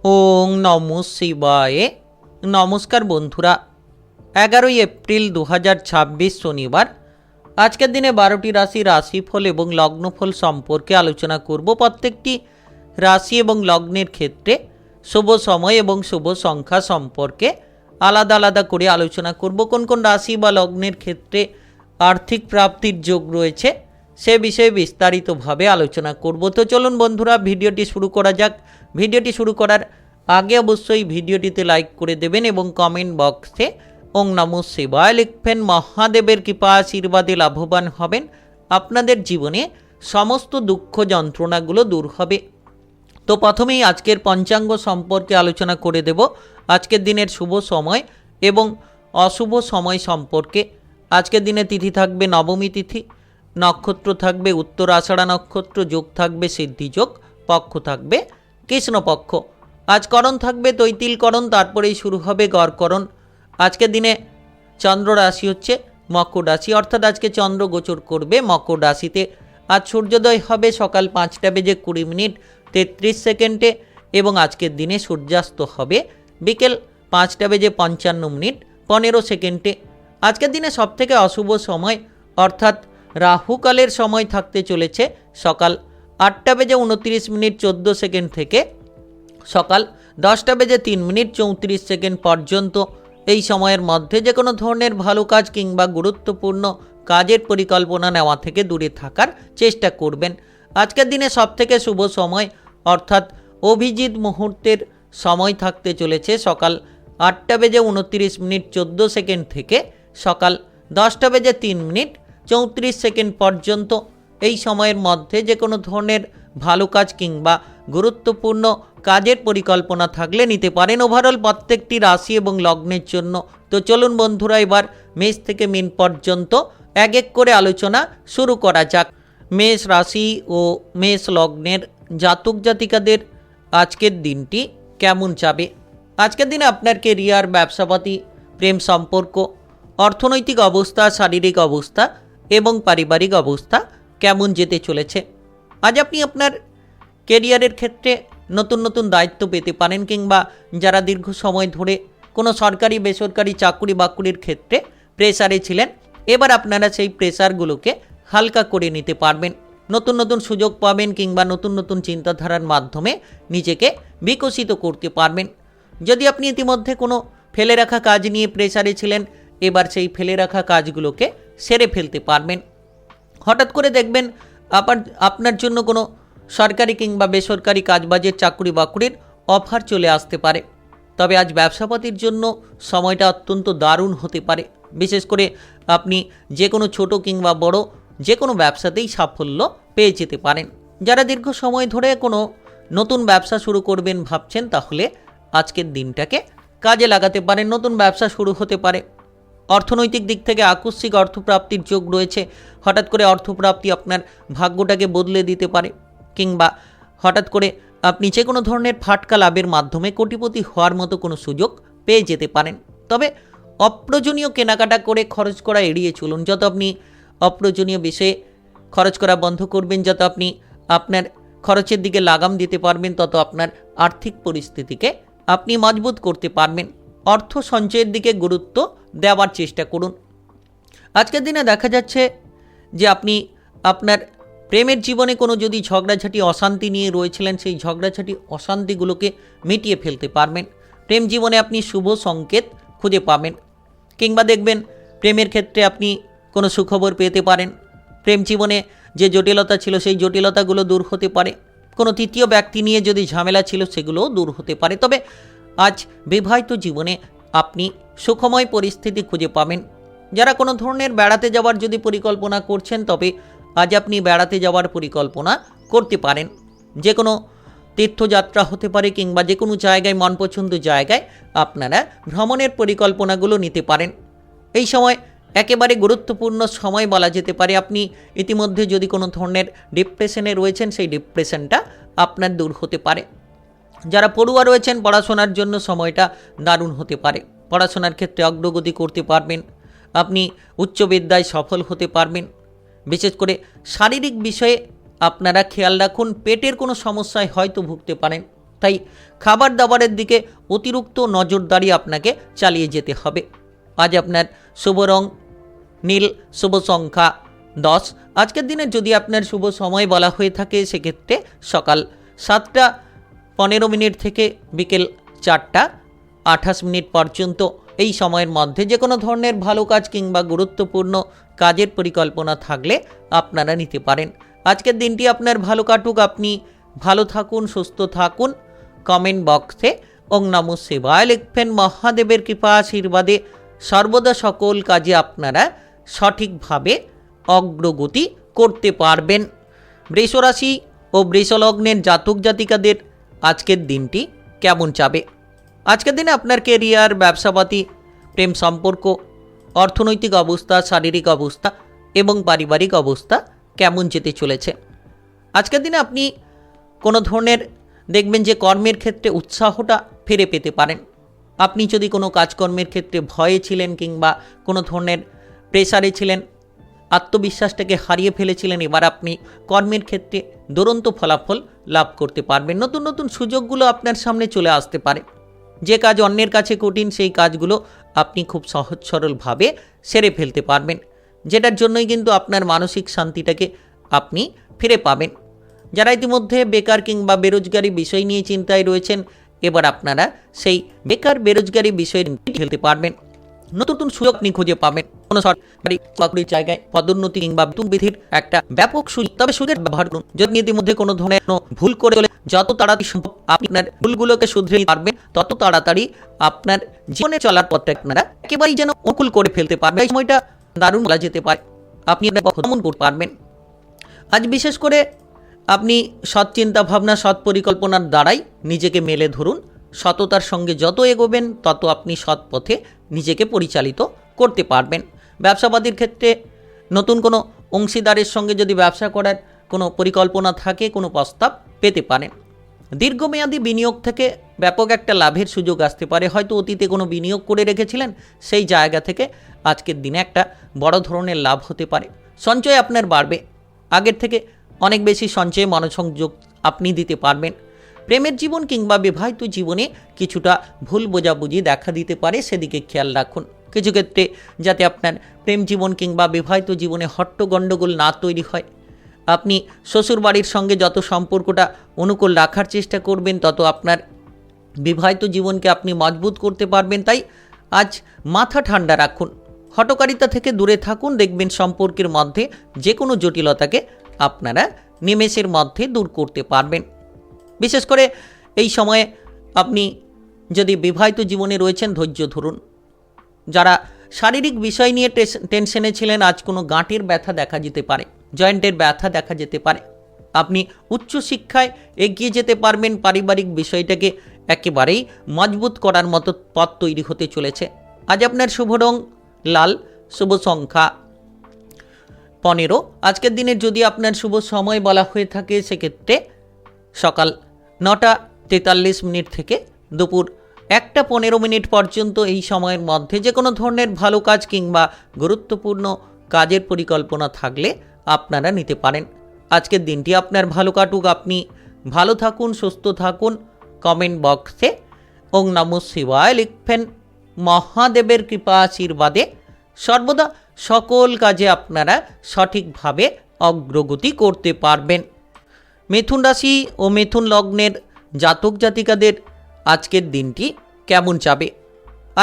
ওং নমঃ শিবায়। নমস্কার বন্ধুরা, 11 এপ্রিল 2026 শনিবার। আজকের দিনে 12টি রাশিফল এবং লগ্নফল সম্পর্কে আলোচনা করব। প্রত্যেকটি রাশি এবং লগ্নের ক্ষেত্রে শুভ সময় এবং শুভ সংখ্যা সম্পর্কে আলাদা আলাদা করে আলোচনা করব। কোন কোন রাশি বা লগ্নের ক্ষেত্রে আর্থিক প্রাপ্তির যোগ রয়েছে সে বিষয়ে বিস্তারিতভাবে আলোচনা করব। তো চলুন বন্ধুরা, ভিডিওটি শুরু করা যাক। ভিডিওটি শুরু করার আগে অবশ্যই ভিডিওটিতে লাইক করে দেবেন এবং কমেন্ট বক্সে ওং নমঃ শিবায় লিখবেন। মহাদেবের কৃপা আশীর্বাদে লাভবান হবেন। আপনাদের জীবনে সমস্ত দুঃখ যন্ত্রণাগুলো দূর হবে। তো প্রথমেই আজকের পঞ্চাঙ্গ সম্পর্কে আলোচনা করে দেব। আজকের দিনের শুভ সময় এবং অশুভ সময় সম্পর্কে। আজকের দিনে তিথি থাকবে নবমী তিথি, নক্ষত্র থাকবে উত্তর আষাঢ়া নক্ষত্র, যোগ থাকবে সিদ্ধিযোগ, পক্ষ থাকবে কৃষ্ণপক্ষ। আজ করণ থাকবে তৈতিলকরণ, তারপরেই শুরু হবে গড়করণ। আজকের দিনে চন্দ্র রাশি হচ্ছে মকর রাশি, অর্থাৎ আজকে চন্দ্র গোচর করবে মকর রাশিতে। আজ সূর্যোদয় হবে সকাল 5:20 এবং আজকের দিনে সূর্যাস্ত হবে বিকেল 5:55 আজকের দিনে সবথেকে অশুভ সময় অর্থাৎ রাহুকালের সময় থাকতে চলেছে সকাল 8:29 থেকে সকাল 10:03 পর্যন্ত। এই সময়ের মধ্যে যে কোনো ধরনের ভালো কাজ কিংবা গুরুত্বপূর্ণ কাজের পরিকল্পনা নেওয়া থেকে দূরে থাকার চেষ্টা করবেন। আজকের দিনে সবথেকে শুভ সময় অর্থাৎ অভিজিৎ মুহূর্তের সময় থাকতে চলেছে সকাল 8:29 থেকে সকাল 10:03 পর্যন্ত। এই সময়ের মধ্যে যে কোনো ধরনের ভালো কাজ কিংবা গুরুত্বপূর্ণ কাজের পরিকল্পনা থাকলে নিতে পারেন। ওভারঅল প্রত্যেকটি রাশি এবং লগ্নের জন্য। তো চলুন বন্ধুরা, এবার মেষ থেকে মীন পর্যন্ত এক এক করে আলোচনা শুরু করা যাক। মেষ রাশি ও মেষ লগ্নের জাতক জাতিকাদের আজকের দিনটি কেমন যাবে? আজকের দিনে আপনার কেরিয়ার, ব্যবসাপাতি, প্রেম সম্পর্ক, অর্থনৈতিক অবস্থা, শারীরিক অবস্থা এবং পারিবারিক অবস্থা কেমন যেতে চলেছে? আজ আপনি আপনার কেরিয়ারের ক্ষেত্রে নতুন নতুন দায়িত্ব পেতে পারেন, কিংবা যারা দীর্ঘ সময় ধরে কোনো সরকারি বেসরকারি চাকরি বাকরির ক্ষেত্রে প্রেসারে ছিলেন, এবার আপনারা সেই প্রেসারগুলোকে হালকা করে নিতে পারবেন। নতুন নতুন সুযোগ পাবেন কিংবা নতুন নতুন চিন্তাধারার মাধ্যমে নিজেকে বিকশিত করতে পারবেন। যদি আপনি ইতিমধ্যে কোনো ফেলে রাখা কাজ নিয়ে প্রেসারে ছিলেন, এবার সেই ফেলে রাখা কাজগুলোকে সেরে ফেলতে পারবেন। হঠাৎ করে দেখবেন আপনার জন্য কোনো সরকারি কিংবা বেসরকারি কাজবাজের চাকরি বাকরির অফার চলে আসতে পারে। তবে আজ ব্যবসাপাতির জন্য সময়টা অত্যন্ত দারুণ হতে পারে। বিশেষ করে আপনি যে কোনো ছোট কিংবা বড় যে কোনো ব্যবসাতেই সাফল্য পেয়ে যেতে পারেন। যারা দীর্ঘ সময় ধরে কোনো নতুন ব্যবসা শুরু করবেন ভাবছেন, তাহলে আজকের দিনটাকে কাজে লাগাতে পারেন। নতুন ব্যবসা শুরু হতে পারে। অর্থনৈতিক দিক থেকে আকস্মিক অর্থপ্রাপ্তির যোগ রয়েছে। হঠাৎ করে অর্থপ্রাপ্তি আপনার ভাগ্যটাকে বদলে দিতে পারে, কিংবা হঠাৎ করে আপনি যে কোনো ধরনের ফাটকা লাভের মাধ্যমে কোটিপতি হওয়ার মতো কোনো সুযোগ পেয়ে যেতে পারেন। তবে অপ্রয়োজনীয় কেনাকাটা করে খরচ করা এড়িয়ে চলুন। যত আপনি অপ্রয়োজনীয় বিষয়ে খরচ করা বন্ধ করবেন, যত আপনি আপনার খরচের দিকে লাগাম দিতে পারবেন, তত আপনার আর্থিক পরিস্থিতিকে আপনি মজবুত করতে পারবেন। অর্থ সঞ্চয়ের দিকে গুরুত্ব দেওয়ার চেষ্টা করুন। আজকের দিনে দেখা যাচ্ছে যে আপনি আপনার প্রেমের জীবনে কোনো যদি ঝগড়াঝাটি অশান্তি নিয়ে রয়েছিলেন, সেই ঝগড়াঝাটি অশান্তিগুলোকে মিটিয়ে ফেলতে পারবেন। প্রেম জীবনে আপনি শুভ সংকেত খুঁজে পাবেন, কিংবা দেখবেন প্রেমের ক্ষেত্রে আপনি কোনো সুখবর পেতে পারেন। প্রেম জীবনে যে জটিলতা ছিল সেই জটিলতাগুলো দূর হতে পারে। কোনো তৃতীয় ব্যক্তি নিয়ে যদি ঝামেলা ছিল সেগুলোও দূর হতে পারে। তবে আজ বিবাহিত জীবনে আপনি সুখময় পরিস্থিতি খুঁজে পাবেন। যারা কোনো ধরনের বেড়াতে যাওয়ার যদি পরিকল্পনা করছেন, তবে আজ আপনি বেড়াতে যাওয়ার পরিকল্পনা করতে পারেন। যে কোনো তীর্থযাত্রা হতে পারে, কিংবা যে কোনো জায়গায়, মনপছন্দ জায়গায় আপনারা ভ্রমণের পরিকল্পনাগুলো নিতে পারেন। এই সময় একেবারে গুরুত্বপূর্ণ সময় বলা যেতে পারে। আপনি ইতিমধ্যে যদি কোনো ধরনের ডিপ্রেশনে রয়েছেন, সেই ডিপ্রেশনটা আপনার দূর হতে পারে। যারা পড়ুয়া রয়েছেন, পড়াশোনার জন্য সময়টা দারুণ হতে পারে। পড়াশোনার ক্ষেত্রে অগ্রগতি করতে পারবেন। আপনি উচ্চ বিদ্যায় সফল হতে পারবেন। বিশেষ করে শারীরিক বিষয়ে আপনারা খেয়াল রাখুন। পেটের কোনো সমস্যায় হয়তো ভুগতে পারেন। তাই খাবার দাবারের দিকে অতিরিক্ত নজরদারি আপনাকে চালিয়ে যেতে হবে। আজ আপনার শুভ রং নীল, শুভ সংখ্যা 10। আজকের দিনে যদি আপনার শুভ সময় বলা হয়ে থাকে সেক্ষেত্রে সকাল 7টা 15 থেকে বিকেল 4টা 28 পর্যন্ত। এই সময়ের মধ্যে যে কোনো ধরনের ভালো কাজ কিংবা গুরুত্বপূর্ণ কাজের পরিকল্পনা থাকলে আপনারা নিতে পারেন। আজকের দিনটি আপনার ভালো কাটুক, আপনি ভালো থাকুন, সুস্থ থাকুন। কমেন্ট বক্সে ওং নমঃ শিবায় লিখবেন। মহাদেবের কৃপা আশীর্বাদে সর্বদা সকল কাজে আপনারা সঠিকভাবে অগ্রগতি করতে পারবেন। বৃষরাশি ও বৃষলগ্নের জাতক জাতিকাদের আজকের দিনটি কেমন যাবে? আজকের দিনে আপনার কেরিয়ার, ব্যবসাপাতি, প্রেম সম্পর্ক, অর্থনৈতিক অবস্থা, শারীরিক অবস্থা এবং পারিবারিক অবস্থা কেমন যেতে চলেছে? আজকের দিনে আপনি কোনো ধরনের দেখবেন যে কর্মের ক্ষেত্রে উৎসাহটা ফিরে পেতে পারেন। আপনি যদি কোনো কাজকর্মের ক্ষেত্রে ভয়ে ছিলেন কিংবা কোনো ধরনের প্রেসারে ছিলেন, আত্মবিশ্বাসটাকে হারিয়ে ফেলেছিলেন, এবার আপনি কর্মের ক্ষেত্রে দুরন্ত ফলাফল লাভ করতে পারবেন। নতুন নতুন সুযোগগুলো আপনার সামনে চলে আসতে পারে। যে কাজ অন্যের কাছে কঠিন সেই কাজগুলো আপনি খুব সহজ সরলভাবে সেরে ফেলতে পারবেন, যেটার জন্যই কিন্তু আপনার মানসিক শান্তিটাকে আপনি ফিরে পাবেন। যারা ইতিমধ্যে বেকার কিংবা বেরোজগারি বিষয় নিয়ে চিন্তায় রয়েছেন, এবার আপনারা সেই বেকার বেরোজগারি বিষয় ফেলতে পারবেন। নতুন নতুন সুযোগ আপনি খুঁজে পাবেন। কোনো সরকারি চাকরির জায়গায় পদোন্নতি কিংবা বেতন বৃদ্ধির একটা ব্যাপক সুযোগ, তবে সুযোগের ব্যবহার করুন। যদি ইতিমধ্যে কোনো ধরনের ভুল করে চলে, যত তাড়াতাড়ি সম্ভব আপনি আপনার ভুলগুলোকে শুধরে নিতে পারবেন, তত তাড়াতাড়ি আপনার জীবনে চলার পথটা আপনারা একেবারেই যেন অনুকূল করে ফেলতে পারবেন। এই সময়টা দারুণ বলা যেতে পারে, আপনি আপনার পথ ভ্রমণ করতে পারবেন। আজ বিশেষ করে আপনি সৎ চিন্তা ভাবনা, সৎ পরিকল্পনার দ্বারাই নিজেকে মেলে ধরুন। সততার সঙ্গে যত এগোবেন তত আপনি সৎ পথে নিজেকে পরিচালিত করতে পারবেন। ব্যবসাপাতির ক্ষেত্রে নতুন কোনো অংশীদারের সঙ্গে যদি ব্যবসা করার কোনো পরিকল্পনা থাকে, কোনো প্রস্তাব পেতে পারেন। দীর্ঘমেয়াদী বিনিয়োগ থেকে ব্যাপক একটা লাভের সুযোগ আসতে পারে। হয়তো অতীতে কোনো বিনিয়োগ করে রেখেছিলেন, সেই জায়গা থেকে আজকের দিনে একটা বড় ধরনের লাভ হতে পারে। সঞ্চয় আপনার বাড়বে, আগের থেকে অনেক বেশি সঞ্চয়ে মনোসংযোগ আপনি দিতে পারবেন। প্রেমের জীবন কিংবা বিবাহিত জীবনে কিছুটা ভুল বোঝাবুঝি দেখা দিতে পারে, সেদিকে খেয়াল রাখুন। কিছু ক্ষেত্রে যাতে আপনার প্রেম জীবন কিংবা বিবাহিত জীবনে হট্টগণ্ডগোল না তৈরি হয়। আপনি শ্বশুর বাড়ির সঙ্গে যত সম্পর্কটা অনুকূল রাখার চেষ্টা করবেন, তত আপনার বিবাহিত জীবনকে আপনি মজবুত করতে পারবেন। তাই আজ মাথা ঠান্ডা রাখুন, হঠকারিতা থেকে দূরে থাকুন। দেখবেন সম্পর্কের মধ্যে যে কোনো জটিলতাকে আপনারা নিমেষের মধ্যে দূর করতে পারবেন। বিশেষ করে এই সময়ে আপনি যদি বিবাহিত জীবনে রয়েছেন, ধৈর্য ধরুন। যারা শারীরিক বিষয় নিয়ে টেনশনে ছিলেন, আজ কোনো গাঁটের ব্যথা দেখা যেতে পারে, জয়েন্টের ব্যথা দেখা যেতে পারে। আপনি উচ্চশিক্ষায় এগিয়ে যেতে পারবেন। পারিবারিক বিষয়টাকে একেবারেই মজবুত করার মতো পথ তৈরি হতে চলেছে। আজ আপনার শুভ রং লাল, শুভ সংখ্যা 15। আজকের দিনে যদি আপনার শুভ সময় বলা হয়ে থাকে সেক্ষেত্রে সকাল 9টা 43 থেকে দুপুর 1টা 15 পর্যন্ত। এই সময়ের মধ্যে যে কোনো ধরনের ভালো কাজ কিংবা গুরুত্বপূর্ণ কাজের পরিকল্পনা থাকলে আপনারা নিতে পারেন। আজকের দিনটি আপনার ভালো কাটুক, আপনি ভালো থাকুন, সুস্থ থাকুন। কমেন্ট বক্সে ওং নমঃ শিবায় লিখবেন। মহাদেবের কৃপা আশীর্বাদে সর্বদা সকল কাজে আপনারা সঠিকভাবে অগ্রগতি করতে পারবেন। মিথুন রাশি ও মিথুন লগ্নের জাতক জাতিকাদের আজকের দিনটি কেমন যাবে?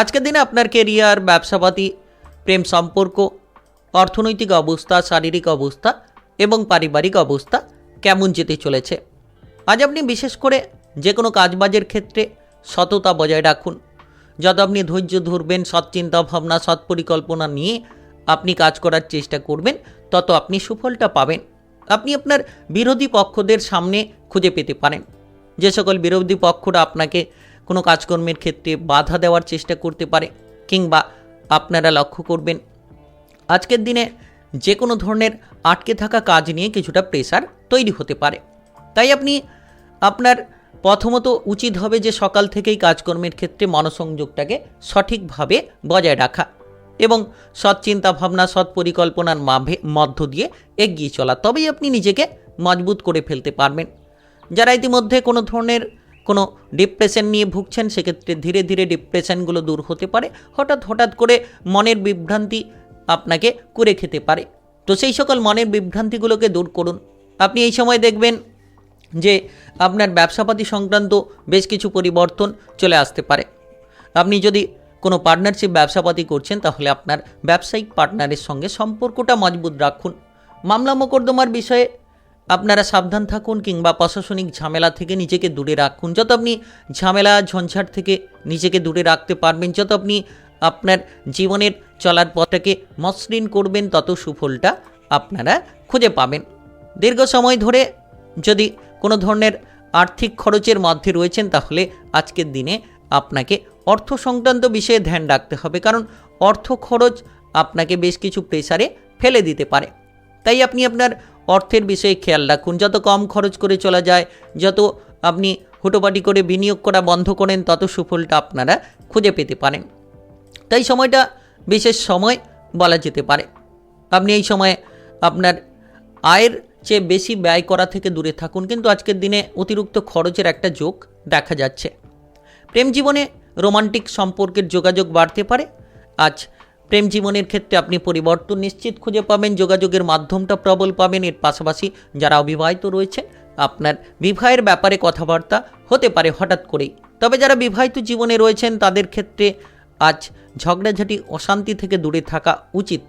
আজকের দিনে আপনার কেরিয়ার, ব্যবসাপাতি, প্রেম সম্পর্ক, অর্থনৈতিক অবস্থা, শারীরিক অবস্থা এবং পারিবারিক অবস্থা কেমন যেতে চলেছে? আজ আপনি বিশেষ করে যে কোনো কাজবাজের ক্ষেত্রে সততা বজায় রাখুন। যত আপনি ধৈর্য ধরবেন, সৎ চিন্তা ভাবনা, সৎ পরিকল্পনা নিয়ে আপনি কাজ করার চেষ্টা করবেন, তত আপনি সুফলটা পাবেন। আপনি আপনার বিরোধী পক্ষদের সামনে খুঁজে পেতে পারেন। যে সকল বিরোধী পক্ষরা আপনাকে কোনো কাজকর্মের ক্ষেত্রে বাধা দেওয়ার চেষ্টা করতে পারে, কিংবা আপনারা লক্ষ্য করবেন আজকের দিনে যে কোনো ধরনের আটকে থাকা কাজ নিয়ে কিছুটা প্রেসার তৈরি হতে পারে। তাই আপনি আপনার প্রথমত উচিত হবে যে সকাল থেকেই কাজকর্মের ক্ষেত্রে মনোসংযোগটাকে সঠিকভাবে বজায় রাখা এবং সৎ চিন্তা ভাবনা, সৎ পরিকল্পনার মধ্য দিয়ে এগিয়ে চলা। তবেই আপনি নিজেকে মজবুত করে ফেলতে পারবেন। যারা ইতিমধ্যে কোনো ধরনের কোনো ডিপ্রেশন নিয়ে ভুগছেন, সেক্ষেত্রে ধীরে ধীরে ডিপ্রেশনগুলো দূর হতে পারে। হঠাৎ করে মনের বিভ্রান্তি আপনাকে কুরে খেতে পারে। তো সেই সকল মনের বিভ্রান্তিগুলোকে দূর করুন। আপনি এই সময় দেখবেন যে আপনার ব্যবসাপাতি সংক্রান্ত বেশ কিছু পরিবর্তন চলে আসতে পারে। আপনি যদি কোনো পার্টনারশিপ ব্যবসাপাতি করছেন, তাহলে আপনার ব্যবসায়িক পার্টনারের সঙ্গে সম্পর্কটা মজবুত রাখুন। মামলা মোকদ্দমার বিষয়ে আপনারা সাবধান থাকুন, কিংবা প্রশাসনিক ঝামেলা থেকে নিজেকে দূরে রাখুন। যত আপনি ঝামেলা ঝঞ্ঝাট থেকে নিজেকে দূরে রাখতে পারবেন, যত আপনি আপনার জীবনের চলার পথটাকে মসৃণ করবেন, তত সুফলটা আপনারা খুঁজে পাবেন। দীর্ঘ সময় ধরে যদি কোনো ধরনের আর্থিক খরচের মধ্যে রয়েছেন, তাহলে আজকের দিনে আপনাকে অর্থ সংক্রান্ত বিষয়ে ধ্যান রাখতে হবে, কারণ অর্থ খরচ আপনাকে বেশ কিছু প্রেসারে ফেলে দিতে পারে। তাই আপনি আপনার অর্থের বিষয়ে খেয়াল রাখুন। যত কম খরচ করে চলা যায়, যত আপনি হুটোপাটি করে বিনিয়োগ করা বন্ধ করেন, তত সুফলটা আপনারা খুঁজে পেতে পারেন। তাই সময়টা বিশেষ সময় বলা যেতে পারে। আপনি এই সময়ে আপনার আয়ের চেয়ে বেশি ব্যয় করা থেকে দূরে থাকুন, কিন্তু আজকের দিনে অতিরিক্ত খরচের একটা যোগ দেখা যাচ্ছে। প্রেম জীবনে রোমান্টিক সম্পর্কের যোগাযোগ বাড়তে পারে। আজ প্রেম জীবনের ক্ষেত্রে আপনি পরিবর্তন নিশ্চিত খুঁজে পাবেন, যোগাযোগের মাধ্যমটা প্রবল পাবেন। এর পাশাপাশি যারা অবিবাহিত রয়েছেন, আপনার বিবাহের ব্যাপারে কথাবার্তা হতে পারে হঠাৎ করেই। তবে যারা বিবাহিত জীবনে রয়েছেন, তাদের ক্ষেত্রে আজ ঝগড়াঝাটি অশান্তি থেকে দূরে থাকা উচিত।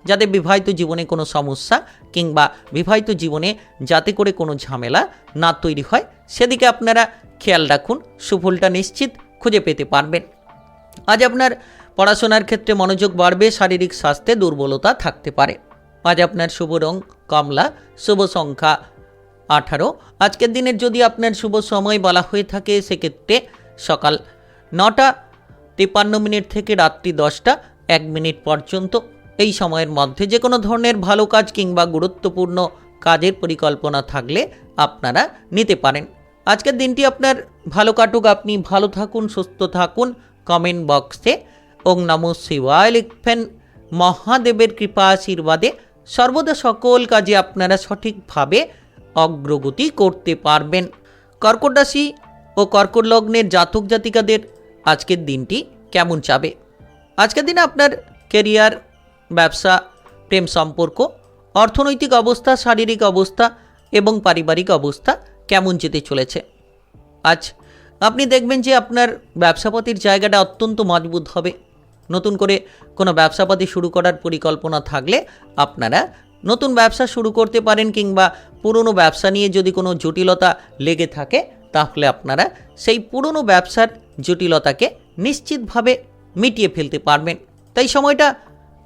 যাদের বিবাহিত জীবনে কোনো সমস্যা কিংবা বিবাহিত জীবনে যাতে করে কোনো ঝামেলা না তৈরি হয়, সেদিকে আপনারা খেয়াল রাখুন। সুফলটা নিশ্চিত খুঁজে পেতে পারবেন। আজ আপনার পড়াশোনার ক্ষেত্রে মনোযোগ বাড়বে, শারীরিক স্বাস্থ্যে দুর্বলতা থাকতে পারে। আজ আপনার শুভ রং কমলা, শুভ সংখ্যা 18। আজকের দিনের যদি আপনার শুভ সময় বলা হয়ে থাকে, সেক্ষেত্রে সকাল 9:53 থেকে রাত্রি 10:01 পর্যন্ত। এই সময়ের মধ্যে যে কোনো ধরনের ভালো কাজ কিংবা গুরুত্বপূর্ণ কাজের পরিকল্পনা থাকলে আপনারা নিতে পারেন। আজকের দিনটি আপনার ভালো কাটুক, আপনি ভালো থাকুন, সুস্থ থাকুন। কমেন্ট বক্সে ওং নমঃ শিবায় লিখবেন। মহাদেবের কৃপা আশীর্বাদে সর্বদা সকল কাজে আপনারা সঠিকভাবে অগ্রগতি করতে পারবেন। কর্কট রাশি ও কর্কট লগ্নের জাতক জাতিকাদের আজকের দিনটি কেমন যাবে? আজকের দিনে আপনার কেরিয়ার, ব্যবসা, প্রেম সম্পর্ক, অর্থনৈতিক অবস্থা, শারীরিক অবস্থা এবং পারিবারিক অবস্থা কেমন যেতে চলেছে? আজ আপনি দেখবেন যে আপনার ব্যবসাপাতির জায়গাটা অত্যন্ত মজবুত হবে। নতুন করে কোনো ব্যবসাপাতি শুরু করার পরিকল্পনা থাকলে আপনারা নতুন ব্যবসা শুরু করতে পারেন, কিংবা পুরনো ব্যবসা নিয়ে যদি কোনো জটিলতা লেগে থাকে, তাহলে আপনারা সেই পুরনো ব্যবসার জটিলতাকে নিশ্চিতভাবে মিটিয়ে ফেলতে পারবেন। তাই সময়টা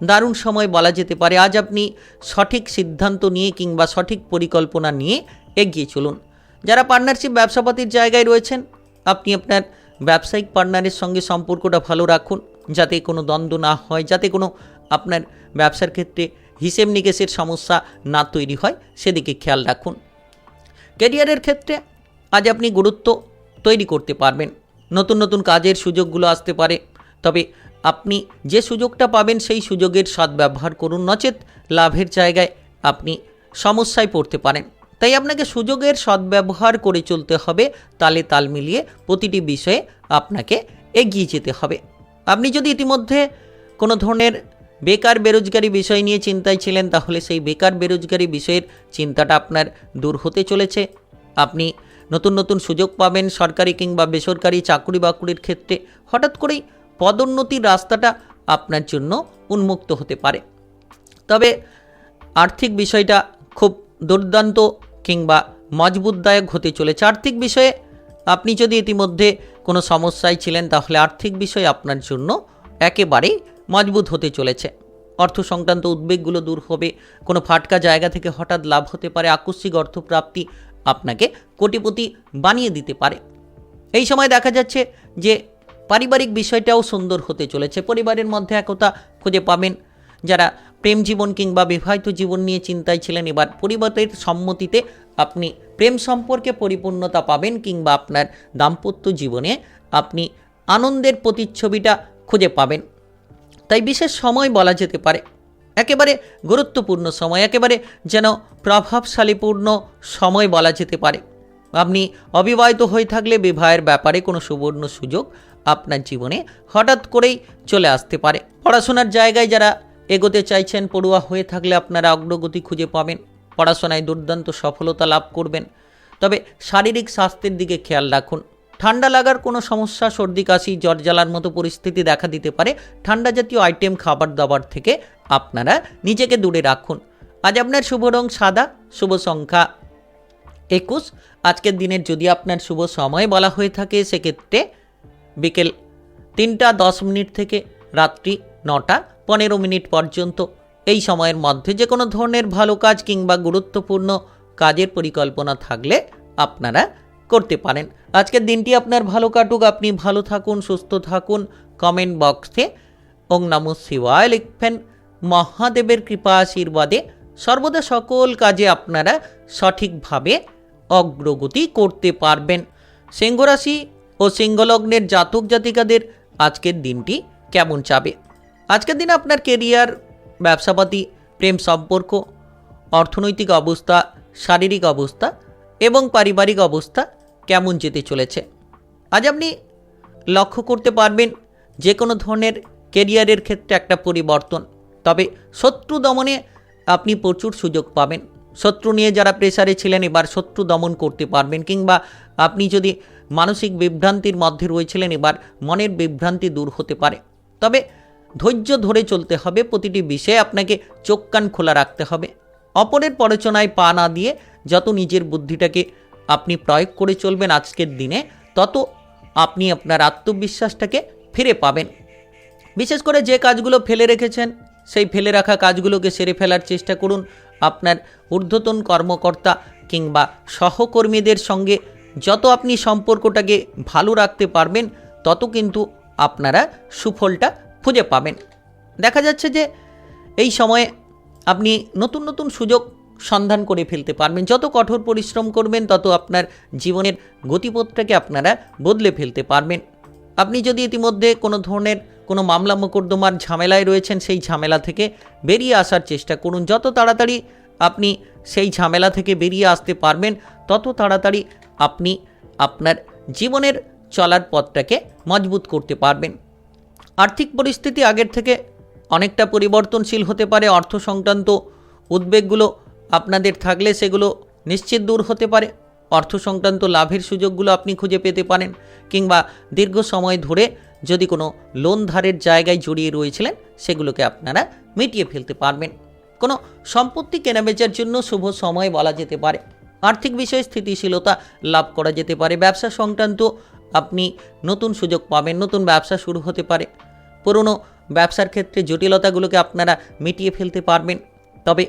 দারুণ সময় বলা যেতে পারে। আজ আপনি সঠিক সিদ্ধান্ত নিয়ে কিংবা সঠিক পরিকল্পনা নিয়ে এগিয়ে চলুন। যারা পার্টনারশিপ ব্যবসাপাতির জায়গায় রয়েছেন, আপনি আপনার ব্যবসায়িক পার্টনারের সঙ্গে সম্পর্কটা ভালো রাখুন, যাতে কোনো দ্বন্দ্ব না হয়, যাতে কোনো আপনার ব্যবসার ক্ষেত্রে হিসেব নিকেশের সমস্যা না তৈরি হয়, সেদিকে খেয়াল রাখুন। ক্যারিয়ারের ক্ষেত্রে আজ আপনি গুরুত্ব তৈরি করতে পারবেন। নতুন নতুন কাজের সুযোগগুলো আসতে পারে, তবে আপনি যে সুযোগটা পাবেন সেই সুযোগের সদ্ব্যবহার করুন, নচেত লাভের জায়গায় আপনি সমস্যায় পড়তে পারেন। তাই আপনাকে সুযোগের সদ্ব্যবহার করে চলতে হবে, তালে তাল মিলিয়ে প্রতিটি বিষয়ে আপনাকে এগিয়ে যেতে হবে। আপনি যদি ইতিমধ্যে কোনো ধরনের বেকার বেরোজগারি বিষয় নিয়ে চিন্তায় ছিলেন, তাহলে সেই বেকার বেরোজগারি বিষয়ের চিন্তাটা আপনার দূর হতে চলেছে। আপনি নতুন নতুন সুযোগ পাবেন সরকারি কিংবা বেসরকারি চাকরি বাকরির ক্ষেত্রে। হঠাৎ করেই পদোন্নতির রাস্তাটা আপনার জন্য উন্মুক্ত হতে পারে। তবে আর্থিক বিষয়টা খুব দুর্দান্ত কিংবা মজবুতদায়ক হতে চলেছে। আর্থিক বিষয়ে আপনি যদি ইতিমধ্যে কোনো সমস্যায় ছিলেন, তাহলে আর্থিক বিষয় আপনার জন্য একেবারেই মজবুত হতে চলেছে। অর্থ সংক্রান্ত উদ্বেগগুলো দূর হবে। কোনো ফাটকা জায়গা থেকে হঠাৎ লাভ হতে পারে। আকস্মিক অর্থপ্রাপ্তি আপনাকে কোটিপতি বানিয়ে দিতে পারে। এই সময় দেখা যাচ্ছে যে পারিবারিক বিষয়টাও সুন্দর হতে চলেছে। পরিবারের মধ্যে একতা খুঁজে পাবেন। যারা প্রেম জীবন কিংবা বিবাহিত জীবন নিয়ে চিন্তায় ছিলেন, এবার পরিবারের সম্মতিতে আপনি প্রেম সম্পর্কে পরিপূর্ণতা পাবেন, কিংবা আপনার দাম্পত্য জীবনে আপনি আনন্দের প্রতিচ্ছবিটা খুঁজে পাবেন। তাই বিশেষ সময় বলা যেতে পারে, একেবারে গুরুত্বপূর্ণ সময়, একেবারে যেন প্রভাবশালীপূর্ণ সময় বলা যেতে পারে। আপনি অবিবাহিত হয়ে থাকলে বিবাহের ব্যাপারে কোনো সুবর্ণ সুযোগ আপনার জীবনে হঠাৎ করেই চলে আসতে পারে। পড়াশোনার জায়গায় যারা এগোতে চাইছেন, পড়ুয়া হয়ে থাকলে আপনারা অগ্রগতি খুঁজে পাবেন, পড়াশোনায় দুর্দান্ত সফলতা লাভ করবেন। তবে শারীরিক স্বাস্থ্যের দিকে খেয়াল রাখুন। ঠান্ডা লাগার কোনো সমস্যা, সর্দি কাশি, জ্বর জ্বালার মতো পরিস্থিতি দেখা দিতে পারে। ঠান্ডা জাতীয় আইটেম, খাবার দাবার থেকে আপনারা নিজেকে দূরে রাখুন। আজ আপনার শুভ রং সাদা, শুভ সংখ্যা 21। আজকের দিনের যদি আপনার শুভ সময় বলা হয়ে থাকে সেক্ষেত্রে বিকেল 3:10 থেকে রাত্রি 9:15 পর্যন্ত। এই সময়ের মধ্যে যে কোনো ধরনের ভালো কাজ কিংবা গুরুত্বপূর্ণ কাজের পরিকল্পনা থাকলে আপনারা করতে পারেন। আজকের দিনটি আপনার ভালো কাটুক, আপনি ভালো থাকুন, সুস্থ থাকুন। কমেন্ট বক্সে ওং নমঃ শিবায় লিখবেন। মহাদেবের কৃপা আশীর্বাদে সর্বদা সকল কাজে আপনারা সঠিকভাবে অগ্রগতি করতে পারবেন। সিংহ রাশি ও সিংহলগ্নের জাতক জাতিকাদের আজকের দিনটি কেমন যাবে? আজকের দিনে আপনার কেরিয়ার, ব্যবসাপাতি, প্রেম সম্পর্ক, অর্থনৈতিক অবস্থা, শারীরিক অবস্থা এবং পারিবারিক অবস্থা কেমন যেতে চলেছে? আজ আপনি লক্ষ্য করতে পারবেন যে কোনো ধরনের কেরিয়ারের ক্ষেত্রে একটা পরিবর্তন। তবে শত্রু দমনে আপনি প্রচুর সুযোগ পাবেন। শত্রু নিয়ে যারা প্রেসারে ছিলেন এবার শত্রু দমন করতে পারবেন, কিংবা আপনি যদি মানসিক বিভ্রান্তির মধ্যে রয়েছিলেন এবার মনের বিভ্রান্তি দূর হতে পারে। তবে ধৈর্য ধরে চলতে হবে, প্রতিটি বিষয়ে আপনাকে চোখ কান খোলা রাখতে হবে। অপরের প্ররোচনায় পা না দিয়ে যত নিজের বুদ্ধিটাকে আপনি প্রয়োগ করে চলবেন আজকের দিনে, তত আপনি আপনার আত্মবিশ্বাসটাকে ফিরে পাবেন। বিশেষ করে যে কাজগুলো ফেলে রেখেছেন সেই ফেলে রাখা কাজগুলোকে সেরে ফেলার চেষ্টা করুন। আপনার ঊর্ধ্বতন কর্মকর্তা কিংবা সহকর্মীদের সঙ্গে যত আপনি সম্পর্কটাকে ভালো রাখতে পারবেন তত কিন্তু আপনারা সুফলটা খুঁজে পাবেন। দেখা যাচ্ছে যে এই সময়ে আপনি নতুন নতুন সুযোগ সন্ধান করে ফেলতে পারবেন। যত কঠোর পরিশ্রম করবেন তত আপনার জীবনের গতিপথটাকে আপনারা বদলে ফেলতে পারবেন। আপনি যদি ইতিমধ্যে কোনো ধরনের কোনো মামলা মোকদ্দমার ঝামেলায় রয়েছেন, সেই ঝামেলা থেকে বেরিয়ে আসার চেষ্টা করুন। যত তাড়াতাড়ি আপনি সেই ঝামেলা থেকে বেরিয়ে আসতে পারবেন তত তাড়াতাড়ি আপনি আপনার জীবনের চলার পথটাকে মজবুত করতে পারবেন। আর্থিক পরিস্থিতি আগের থেকে অনেকটা পরিবর্তনশীল হতে পারে। অর্থ সংক্রান্ত উদ্বেগগুলো আপনাদের থাকলে সেগুলো নিশ্চিত দূর হতে পারে। অর্থ সংক্রান্ত লাভের সুযোগগুলো আপনি খুঁজে পেতে পারেন, কিংবা দীর্ঘ সময় ধরে যদি কোনো লোন ধারের জায়গায় জড়িয়ে রয়েছিলেন সেগুলোকে আপনারা মিটিয়ে ফেলতে পারবেন। কোনো সম্পত্তি কেনাবেচার জন্য শুভ সময় বলা যেতে পারে। আর্থিক বিষয়ে স্থিতিশীলতা লাভ করা যেতে পারে। ব্যবসা সংক্রান্ত আপনি নতুন সুযোগ পাবেন, নতুন ব্যবসা শুরু হতে পারে। পুরনো ব্যবসার ক্ষেত্রে জটিলতাগুলোকে আপনারা মিটিয়ে ফেলতে পারবেন। তবে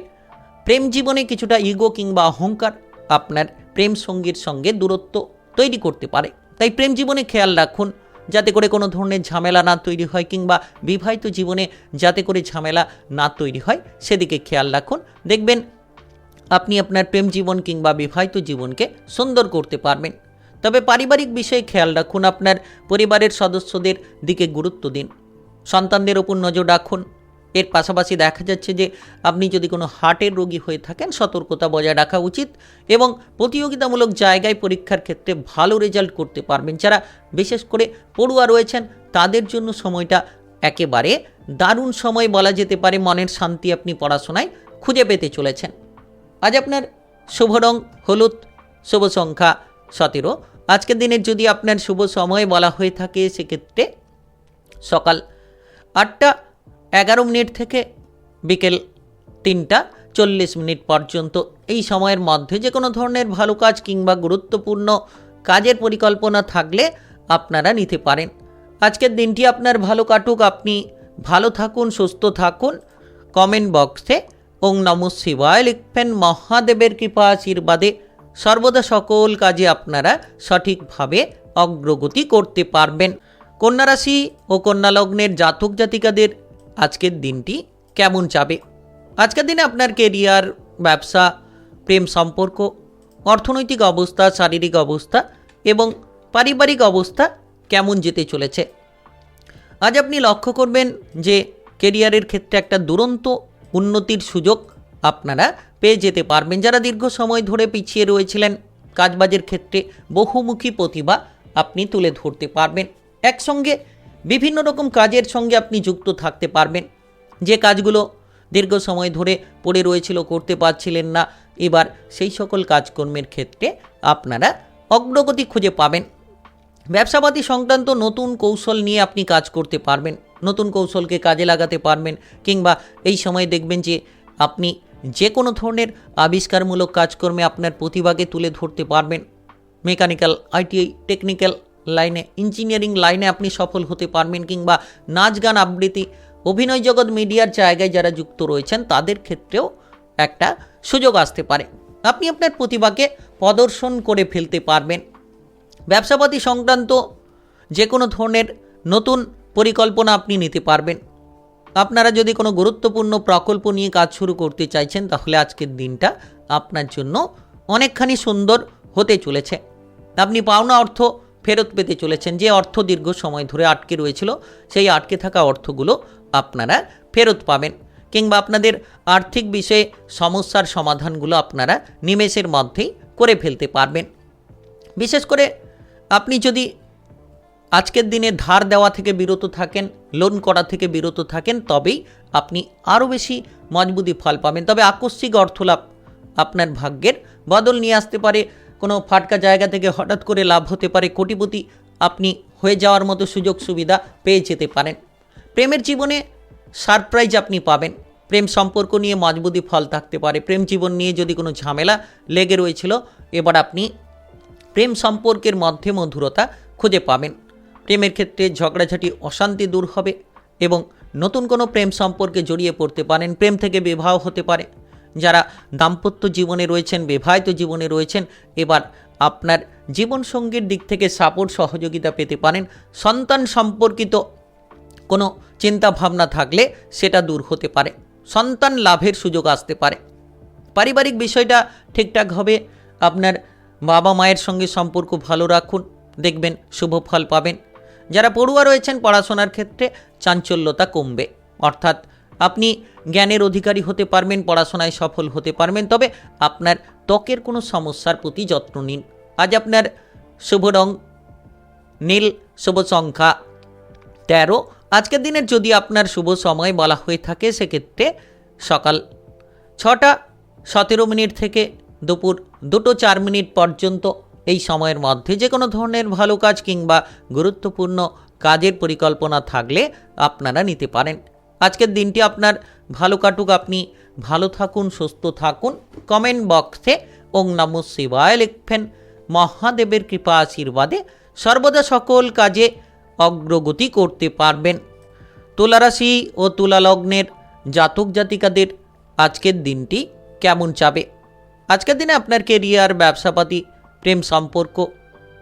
প্রেম জীবনে কিছুটা ইগো কিংবা অহংকার আপনার প্রেম সঙ্গীর সঙ্গে দূরত্ব তৈরি করতে পারে। তাই প্রেম জীবনে খেয়াল রাখুন যাতে করে কোনো ধরনের ঝামেলা না তৈরি হয়, কিংবা বিবাহিত জীবনে যাতে করে ঝামেলা না তৈরি হয় সেদিকে খেয়াল রাখুন। দেখবেন আপনি আপনার প্রেম জীবন কিংবা বিবাহিত জীবনকে সুন্দর করতে পারবেন। তবে পারিবারিক বিষয়ে খেয়াল রাখুন, আপনার পরিবারের সদস্যদের দিকে গুরুত্ব দিন, সন্তানদের ওপর নজর রাখুন। এর পাশাপাশি দেখা যাচ্ছে যে আপনি যদি কোনো হার্টের রোগী হয়ে থাকেন সতর্কতা বজায় রাখা উচিত, এবং প্রতিযোগিতামূলক জায়গায় পরীক্ষার ক্ষেত্রে ভালো রেজাল্ট করতে পারবেন। যারা বিশেষ করে পড়ুয়া রয়েছেন তাদের জন্য সময়টা একেবারে দারুণ সময় বলা যেতে পারে। মনের শান্তি আপনি পড়াশোনায় খুঁজে পেতে চলেছেন। আজ আপনার শুভ রং হলুদ, শুভ সংখ্যা 17। আজকের দিনের যদি আপনার শুভ সময় বলা হয়ে থাকে সেক্ষেত্রে সকাল 8:11 থেকে বিকেল 3:40 পর্যন্ত। এই সময়ের মধ্যে যে কোনো ধরনের ভালো কাজ কিংবা গুরুত্বপূর্ণ কাজের পরিকল্পনা থাকলে আপনারা নিতে পারেন। আজকের দিনটি আপনার ভালো কাটুক, আপনি ভালো থাকুন, সুস্থ থাকুন। কমেন্ট বক্সে ওং নমঃ শিবায় লিখবেন। মহাদেবের কৃপা আশীর্বাদে সর্বদা সকল কাজে আপনারা সঠিকভাবে অগ্রগতি করতে পারবেন। কন্যা রাশি ও কন্যা লগ্নের জাতক জাতিকাদের আজকের দিনটি কেমন যাবে? আজকের দিনে আপনার কেরিয়ার, ব্যবসা, প্রেম সম্পর্ক, অর্থনৈতিক অবস্থা, শারীরিক অবস্থা এবং পারিবারিক অবস্থা কেমন যেতে চলেছে? আজ আপনি লক্ষ্য করবেন যে কেরিয়ারের ক্ষেত্রে একটা দুরন্ত উন্নতির সুযোগ আপনারা পেয়ে যেতে পারবেন। যারা দীর্ঘ সময় ধরে পিছিয়ে রয়েছিলেন কাজবাজের ক্ষেত্রে বহুমুখী প্রতিভা আপনি তুলে ধরতে পারবেন। একসঙ্গে বিভিন্ন রকম কাজের সঙ্গে আপনি যুক্ত থাকতে পারবেন। যে কাজগুলো দীর্ঘ সময় ধরে পড়ে রয়েছিল, করতে পারছিলেন না, এবার সেই সকল কাজকর্মের ক্ষেত্রে আপনারা অগ্রগতি খুঁজে পাবেন। ব্যবসাপাতি সংক্রান্ত নতুন কৌশল নিয়ে আপনি কাজ করতে পারবেন, নতুন কৌশলকে কাজে লাগাতে পারবেন, কিংবা এই সময় দেখবেন যে আপনি যে কোনো ধরনের আবিষ্কারমূলক কাজকর্মে আপনার প্রতিভাকে তুলে ধরতে পারবেন। মেকানিক্যাল, আইটিআই, টেকনিক্যাল লাইনে, ইঞ্জিনিয়ারিং লাইনে আপনি সফল হতে পারবেন, কিংবা নাচ গান, আবৃত্তি, অভিনয় জগৎ, মিডিয়ার জায়গায় যারা যুক্ত রয়েছেন তাদের ক্ষেত্রেও একটা সুযোগ আসতে পারে। আপনি আপনার প্রতিভাকে প্রদর্শন করে ফেলতে পারবেন। ব্যবসাপাতি সংক্রান্ত যে কোনো ধরনের নতুন পরিকল্পনা আপনি নিতে পারবেন। আপনারা যদি কোনো গুরুত্বপূর্ণ প্রকল্প নিয়ে কাজ শুরু করতে চাইছেন তাহলে আজকের দিনটা আপনার জন্য অনেকখানি সুন্দর হতে চলেছে। আপনি পাওনা অর্থ ফেরত পেতে চলেছেন। যে অর্থ দীর্ঘ সময় ধরে আটকে রয়েছিল সেই আটকে থাকা অর্থগুলো আপনারা ফেরত পাবেন, কিংবা আপনাদের আর্থিক বিষয়ে সমস্যার সমাধানগুলো আপনারা নিমেষের মধ্যেই করে ফেলতে পারবেন। বিশেষ করে আপনি যদি আজকের দিনে ধার দেওয়া থেকে বিরত থাকেন, লোন করা থেকে বিরত থাকেন, তবেই আপনি আরও বেশি মজবুতি ফল পাবেন। তবে আকস্মিক অর্থলাভ আপনার ভাগ্যের বদল নিয়ে আসতে পারে। কোনো ফাটকা জায়গা থেকে হঠাৎ করে লাভ হতে পারে। কোটিপতি আপনি হয়ে যাওয়ার মতো সুযোগ সুবিধা পেয়ে যেতে পারেন। প্রেমের জীবনে সারপ্রাইজ আপনি পাবেন। প্রেম সম্পর্ক নিয়ে মজবুতি ফল থাকতে পারে। প্রেম জীবন নিয়ে যদি কোনো ঝামেলা লেগে রয়েছিল, এবার আপনি প্রেম সম্পর্কের মধ্যে মধুরতা খুঁজে পাবেন। প্রেমের ক্ষেত্রে ঝগড়াঝাটি, অশান্তি দূর হবে এবং নতুন কোনো প্রেম সম্পর্কে জড়িয়ে পড়তে পারেন। প্রেম থেকে বিবাহ হতে পারে। যারা দাম্পত্য জীবনে রয়েছেন, বিবাহিত জীবনে রয়েছেন, এবার আপনার জীবনসঙ্গীর দিক থেকে সাপোর্ট, সহযোগিতা পেতে পারেন। সন্তান সম্পর্কিত কোনো চিন্তা ভাবনা থাকলে সেটা দূর হতে পারে। সন্তান লাভের সুযোগ আসতে পারে। পারিবারিক বিষয়টা ঠিকঠাক হবে। আপনার বাবা মায়ের সঙ্গে সম্পর্ক ভালো রাখুন, দেখবেন শুভ ফল পাবেন। যারা পড়ুয়া রয়েছেন পড়াশোনার ক্ষেত্রে চাঞ্চল্যতা কমবে, অর্থাৎ আপনি জ্ঞানের অধিকারী হতে পারবেন, পড়াশোনায় সফল হতে পারবেন। তবে আপনার ত্বকের কোনো সমস্যার প্রতি যত্ন নিন। আজ আপনার শুভ রং নীল, শুভ সংখ্যা 13। আজকের দিনের যদি আপনার শুভ সময় বলা হয়ে থাকে সেক্ষেত্রে সকাল 6টা 17 মিনিট থেকে দুপুর 2টো 4 মিনিট পর্যন্ত। এই সময়ের মধ্যে যে কোনো ধরনের ভালো কাজ কিংবা গুরুত্বপূর্ণ কাজের পরিকল্পনা থাকলে আপনারা নিতে পারেন। আজকের দিনটি আপনার ভালো কাটুক, আপনি ভালো থাকুন, সুস্থ থাকুন। কমেন্ট বক্সে ওং নমঃ শিবায় লিখবেন। মহাদেবের কৃপা আশীর্বাদে সর্বদা সকল কাজে অগ্রগতি করতে পারবেন। তুলা রাশি ও তুলা লগ্নের জাতক জাতিকাদের আজকের দিনটি কেমন যাবে? আজকের দিনে আপনার কেরিয়ার, ব্যবসাপাতি, প্রেম সম্পর্ক,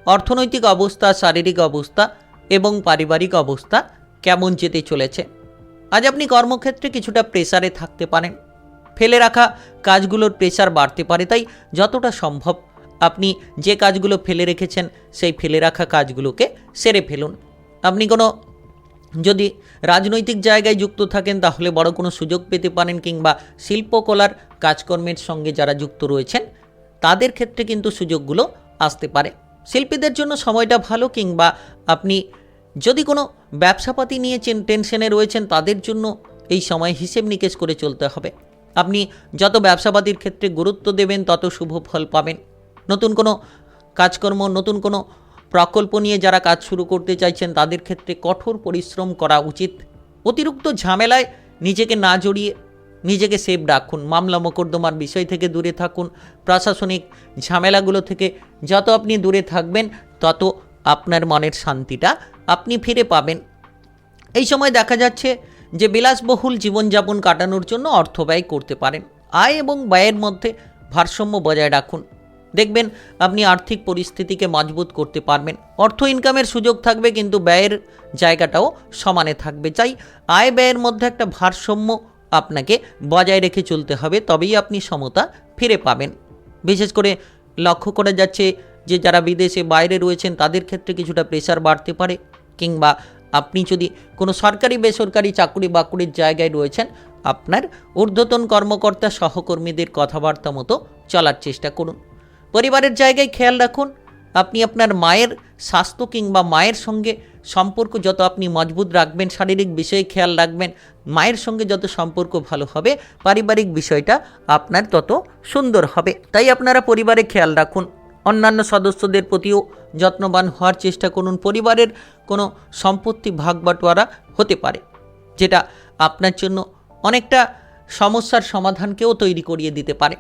অর্থনৈতিক অবস্থা, শারীরিক অবস্থা এবং পারিবারিক অবস্থা কেমন যেতে চলেছে? আজ আপনি কর্মক্ষেত্রে কিছুটা প্রেসারে থাকতে পারেন। ফেলে রাখা কাজগুলোর প্রেসার বাড়তে পারে, তাই যতটা সম্ভব আপনি যে কাজগুলো ফেলে রেখেছেন সেই ফেলে রাখা কাজগুলোকে সেরে ফেলুন। আপনি যদি রাজনৈতিক জায়গায় যুক্ত থাকেন তাহলে বড় কোনো সুযোগ পেতে পারেন, কিংবা শিল্পকলার কাজকর্মের সঙ্গে যারা যুক্ত রয়েছেন তাদের ক্ষেত্রে কিন্তু সুযোগগুলো আসতে পারে। শিল্পীদের জন্য সময়টা ভালো, কিংবা আপনি যদি কোনো ব্যবসাপাতি নিয়ে টেনশনে রয়েছেন তাদের জন্য এই সময় হিসেব নিকেশ করে চলতে হবে। আপনি যত ব্যবসাপাতির ক্ষেত্রে গুরুত্ব দেবেন তত শুভ ফল পাবেন। নতুন কোনো কাজকর্ম, নতুন কোনো প্রকল্প নিয়ে যারা কাজ শুরু করতে চাইছেন তাদের ক্ষেত্রে কঠোর পরিশ্রম করা উচিত। অতিরিক্ত ঝামেলায় নিজেকে না জড়িয়ে নিজেকে সেফ রাখুন। মামলা মোকদ্দমার বিষয় থেকে দূরে থাকুন। প্রশাসনিক ঝামেলাগুলো থেকে যত আপনি দূরে থাকবেন তত আপনার মনের শান্তিটা আপনি ফিরে পাবেন। এই সময় দেখা যাচ্ছে যে বিলাসবহুল জীবনযাপন কাটানোর জন্য অর্থ ব্যয় করতে পারেন। আয় এবং ব্যয়ের মধ্যে ভারসাম্য বজায় রাখুন, দেখবেন আপনি আর্থিক পরিস্থিতিকে মজবুত করতে পারবেন। অর্থ ইনকামের সুযোগ থাকবে, কিন্তু ব্যয়ের জায়গাটাও সমানে থাকবে। চাই আয় ব্যয়ের মধ্যে একটা ভারসাম্য আপনাকে বজায় রেখে চলতে হবে, তবেই আপনি সমতা ফিরে পাবেন। বিশেষ করে লক্ষ্য করা যাচ্ছে যে যারা বিদেশে বাইরে রয়েছেন তাদের ক্ষেত্রে কিছুটা প্রেসার বাড়তে পারে, কিংবা আপনি যদি কোনো সরকারি বেসরকারি চাকরি বাকরির জায়গায় রয়েছেন আপনার ঊর্ধ্বতন কর্মকর্তা সহকর্মীদের কথাবার্তা মতো চলার চেষ্টা করুন। পরিবারের জায়গায় খেয়াল রাখুন, আপনি আপনার মায়ের স্বাস্থ্য কিংবা মায়ের সঙ্গে সম্পর্ক যত আপনি মজবুত রাখবেন, শারীরিক বিষয়ে খেয়াল রাখবেন, মায়ের সঙ্গে যত সম্পর্ক ভালো হবে, পারিবারিক বিষয়টা আপনার তত সুন্দর হবে। তাই আপনারা পরিবারে খেয়াল রাখুন। অন্যান্য সদস্যদের প্রতিও যত্নবান হওয়ার চেষ্টা করুন। পরিবারের কোনো সম্পত্তি ভাগ বাটোয়ারা হতে পারে, যেটা আপনার জন্য অনেকটা সমস্যার সমাধানকেও তৈরি করিয়ে দিতে পারে।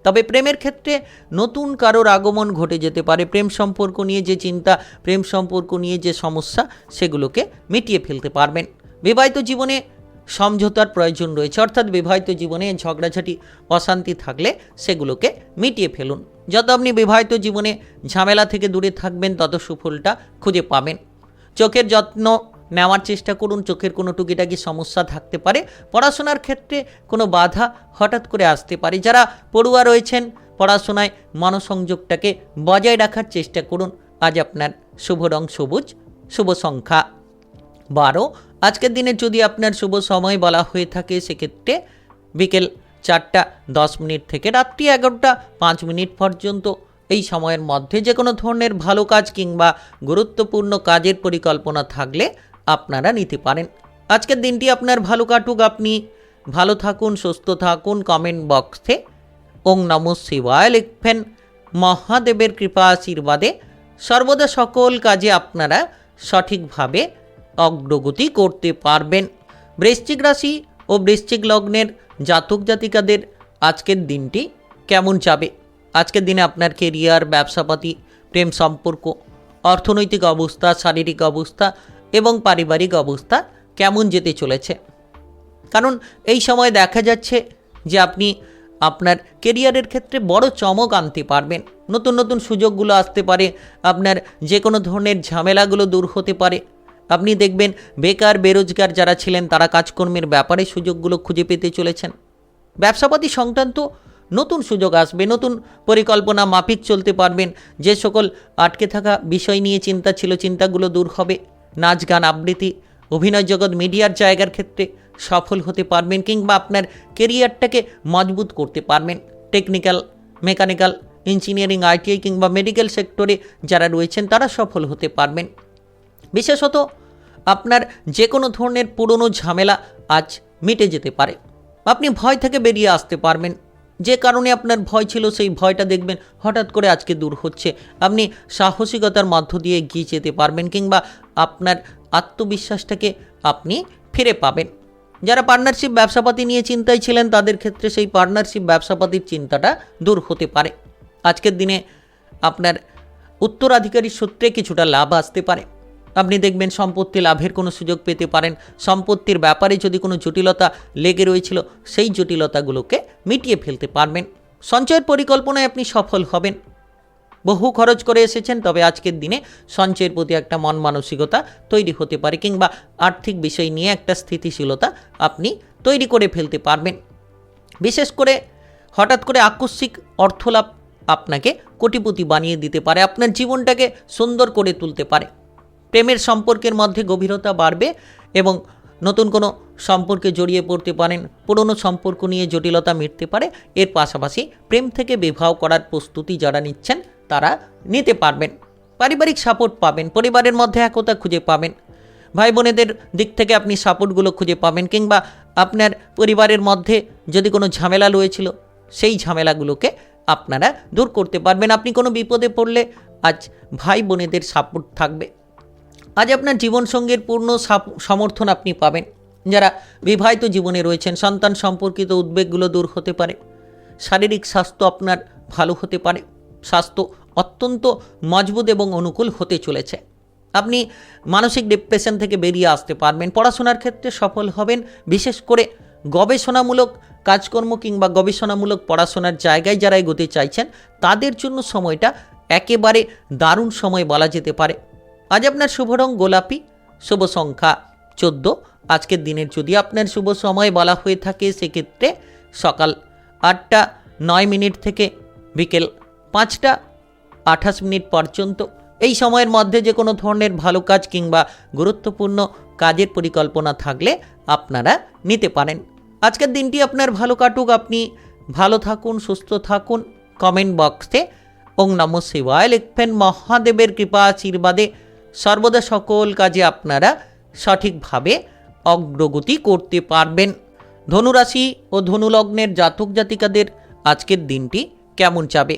তবে প্রেমের ক্ষেত্রে নতুন কারোর আগমন ঘটে যেতে পারে। প্রেম সম্পর্ক নিয়ে যে চিন্তা, প্রেম সম্পর্ক নিয়ে যে সমস্যা, সেগুলোকে মিটিয়ে ফেলতে পারবেন। বিবাহিত জীবনে সমঝোতার প্রয়োজন রয়েছে, অর্থাৎ বিবাহিত জীবনে ঝগড়াঝাটি, অশান্তি থাকলে সেগুলোকে মিটিয়ে ফেলুন। যত আপনি বিবাহিত জীবনে ঝামেলা থেকে দূরে থাকবেন, তত সুফলটা খুঁজে পাবেন। চোখের যত্ন নেওয়ার চেষ্টা করুন। চোখের কোনো টুকিটাকি সমস্যা থাকতে পারে। পড়াশোনার ক্ষেত্রে কোনো বাধা হঠাৎ করে আসতে পারে। যারা পড়ুয়া রয়েছেন, পড়াশোনায় মনোসংযোগটাকে বজায় রাখার চেষ্টা করুন। আজ আপনার শুভ রং সবুজ, শুভ সংখ্যা 12। আজকের দিনে যদি আপনার শুভ সময় বলা হয়ে থাকে, সেক্ষেত্রে বিকেল 4:10 থেকে রাত্রি 11:05 পর্যন্ত। এই সময়ের মধ্যে যে কোনো ধরনের ভালো কাজ কিংবা গুরুত্বপূর্ণ কাজের পরিকল্পনা থাকলে আপনারা নিতে পারেন। আজকের দিনটি আপনার ভালো কাটুক, আপনি ভালো থাকুন, সুস্থ থাকুন। কমেন্ট বক্সে ওং নমঃ শিবায় লিখবেন। মহাদেবের কৃপা আশীর্বাদে সর্বদা সকল কাজে আপনারা সঠিকভাবে অগ্রগতি করতে পারবেন। বৃশ্চিক রাশি ও বৃশ্চিক লগ্নের জাতক জাতিকাদের আজকের দিনটি কেমন যাবে? আজকের দিনে আপনার কেরিয়ার, ব্যবসাপাতি, প্রেম সম্পর্ক, অর্থনৈতিক অবস্থা, শারীরিক অবস্থা এবং পারিবারিক অবস্থা কেমন যেতে চলেছে? কারণ এই সময় দেখা যাচ্ছে যে আপনি আপনার কেরিয়ারের ক্ষেত্রে বড় চমক আনতে পারবেন। নতুন নতুন সুযোগগুলো আসতে পারে। আপনার যে কোনো ধরনের ঝামেলাগুলো দূর হতে পারে। আপনি দেখবেন বেকার, বেরোজগার যারা ছিলেন, তারা কাজকর্মের ব্যাপারে সুযোগগুলো খুঁজে পেতে চলেছেন। ব্যবসাপাতি সংক্রান্ত নতুন সুযোগ আসবে। নতুন পরিকল্পনা মাফিক চলতে পারবেন। যে সকল আটকে থাকা বিষয় নিয়ে চিন্তা ছিল, চিন্তাগুলো দূর হবে। নাচ, গান, আবৃত্তি, অভিনয় জগৎ, মিডিয়ার জায়গার ক্ষেত্রে সফল হতে পারবেন কিংবা আপনার কেরিয়ারটাকে মজবুত করতে পারবেন। টেকনিক্যাল, মেকানিক্যাল, ইঞ্জিনিয়ারিং, আইটিআই কিংবা মেডিকেল সেক্টরে যারা রয়েছেন, তারা সফল হতে পারবেন। বিশেষত আপনার যে কোনো ধরনের পুরনো ঝামেলা আজ মিটে যেতে পারে। আপনি ভয় থেকে বেরিয়ে আসতে পারবেন। যে কারণে আপনার ভয় ছিল, সেই ভয়টা দেখবেন হঠাৎ করে আজকে দূর হচ্ছে। আপনি সাহসিকতার মধ্য দিয়ে এগিয়ে যেতে পারবেন কিংবা আপনার আত্মবিশ্বাসটাকে আপনি ফিরে পাবেন। যারা পার্টনারশিপ ব্যবসাপাতি নিয়ে চিন্তায় ছিলেন, তাদের ক্ষেত্রে সেই পার্টনারশিপ ব্যবসাপাতির চিন্তাটা দূর হতে পারে। আজকের দিনে আপনার উত্তরাধিকারী সূত্রে কিছুটা লাভ আসতে পারে। আপনি দেখবেন সম্পত্তি লাভের কোনো সুযোগ পেতে পারেন। সম্পত্তির ব্যাপারে যদি কোনো জটিলতা লেগে রয়েছিল, সেই জটিলতাগুলোকে মিটিয়ে ফেলতে পারবেন। সঞ্চয়ের পরিকল্পনায় আপনি সফল হবেন। বহু খরচ করে এসেছেন, তবে আজকের দিনে সঞ্চয়ের প্রতি একটা মন মানসিকতা তৈরি হতে পারে কিংবা আর্থিক বিষয় নিয়ে একটা স্থিতিশীলতা আপনি তৈরি করে ফেলতে পারবেন। বিশেষ করে হঠাৎ করে আকস্মিক অর্থলাভ আপনাকে কোটিপতি বানিয়ে দিতে পারে, আপনার জীবনটাকে সুন্দর করে তুলতে পারে। প্রেমের সম্পর্কের মধ্যে গভীরতা বাড়বে এবং নতুন কোনো সম্পর্কে জড়িয়ে পড়তে পারেন। পুরনো সম্পর্ক নিয়ে জটিলতা মিটতে পারে। এর পাশাপাশি প্রেম থেকে বিবাহ করার প্রস্তুতি যারা নিচ্ছেন, তারা নিতে পারবেন। পারিবারিক সাপোর্ট পাবেন। পরিবারের মধ্যে একতা খুঁজে পাবেন। ভাই বোনেদের দিক থেকে আপনি সাপোর্টগুলো খুঁজে পাবেন কিংবা আপনার পরিবারের মধ্যে যদি কোনো ঝামেলা রয়েছিল, সেই ঝামেলাগুলোকে আপনারা দূর করতে পারবেন। আপনি কোনো বিপদে পড়লে আজ ভাই বোনেদের সাপোর্ট থাকবে। আজ আপনার জীবনসঙ্গীর পূর্ণ সমর্থন আপনি পাবেন। যারা বিবাহিত জীবনে রয়েছেন, সন্তান সম্পর্কিত উদ্বেগগুলো দূর হতে পারে। শারীরিক স্বাস্থ্য আপনার ভালো হতে পারে। স্বাস্থ্য অত্যন্ত মজবুত এবং অনুকূল হতে চলেছে। আপনি মানসিক ডিপ্রেশন থেকে বেরিয়ে আসতে পারবেন। পড়াশোনার ক্ষেত্রে সফল হবেন। বিশেষ করে গবেষণামূলক কাজকর্ম কিংবা গবেষণামূলক পড়াশোনার জায়গায় যারা এগোতে চাইছেন, তাদের জন্য সময়টা একেবারে দারুণ সময় বলা যেতে পারে। আজ আপনার শুভ রং গোলাপি, শুভ সংখ্যা 14। আজকের দিনের যদি আপনার শুভ সময় বলা হয়ে থাকে, সেক্ষেত্রে সকাল 8:09 থেকে বিকেল 5:28 পর্যন্ত। এই সময়ের মধ্যে যে কোনো ধরনের ভালো কাজ কিংবা গুরুত্বপূর্ণ কাজের পরিকল্পনা থাকলে আপনারা নিতে পারেন। আজকের দিনটি আপনার ভালো কাটুক, আপনি ভালো থাকুন, সুস্থ থাকুন। কমেন্ট বক্সে ওং নমঃ শিবায় লিখবেন। মহাদেবের কৃপা আশীর্বাদে সর্বদা সকল কাজে আপনারা সঠিকভাবে অগ্রগতি করতে পারবেন। ধনুরাশি ও ধনুলগ্নের জাতক জাতিকাদের আজকের দিনটি কেমন যাবে?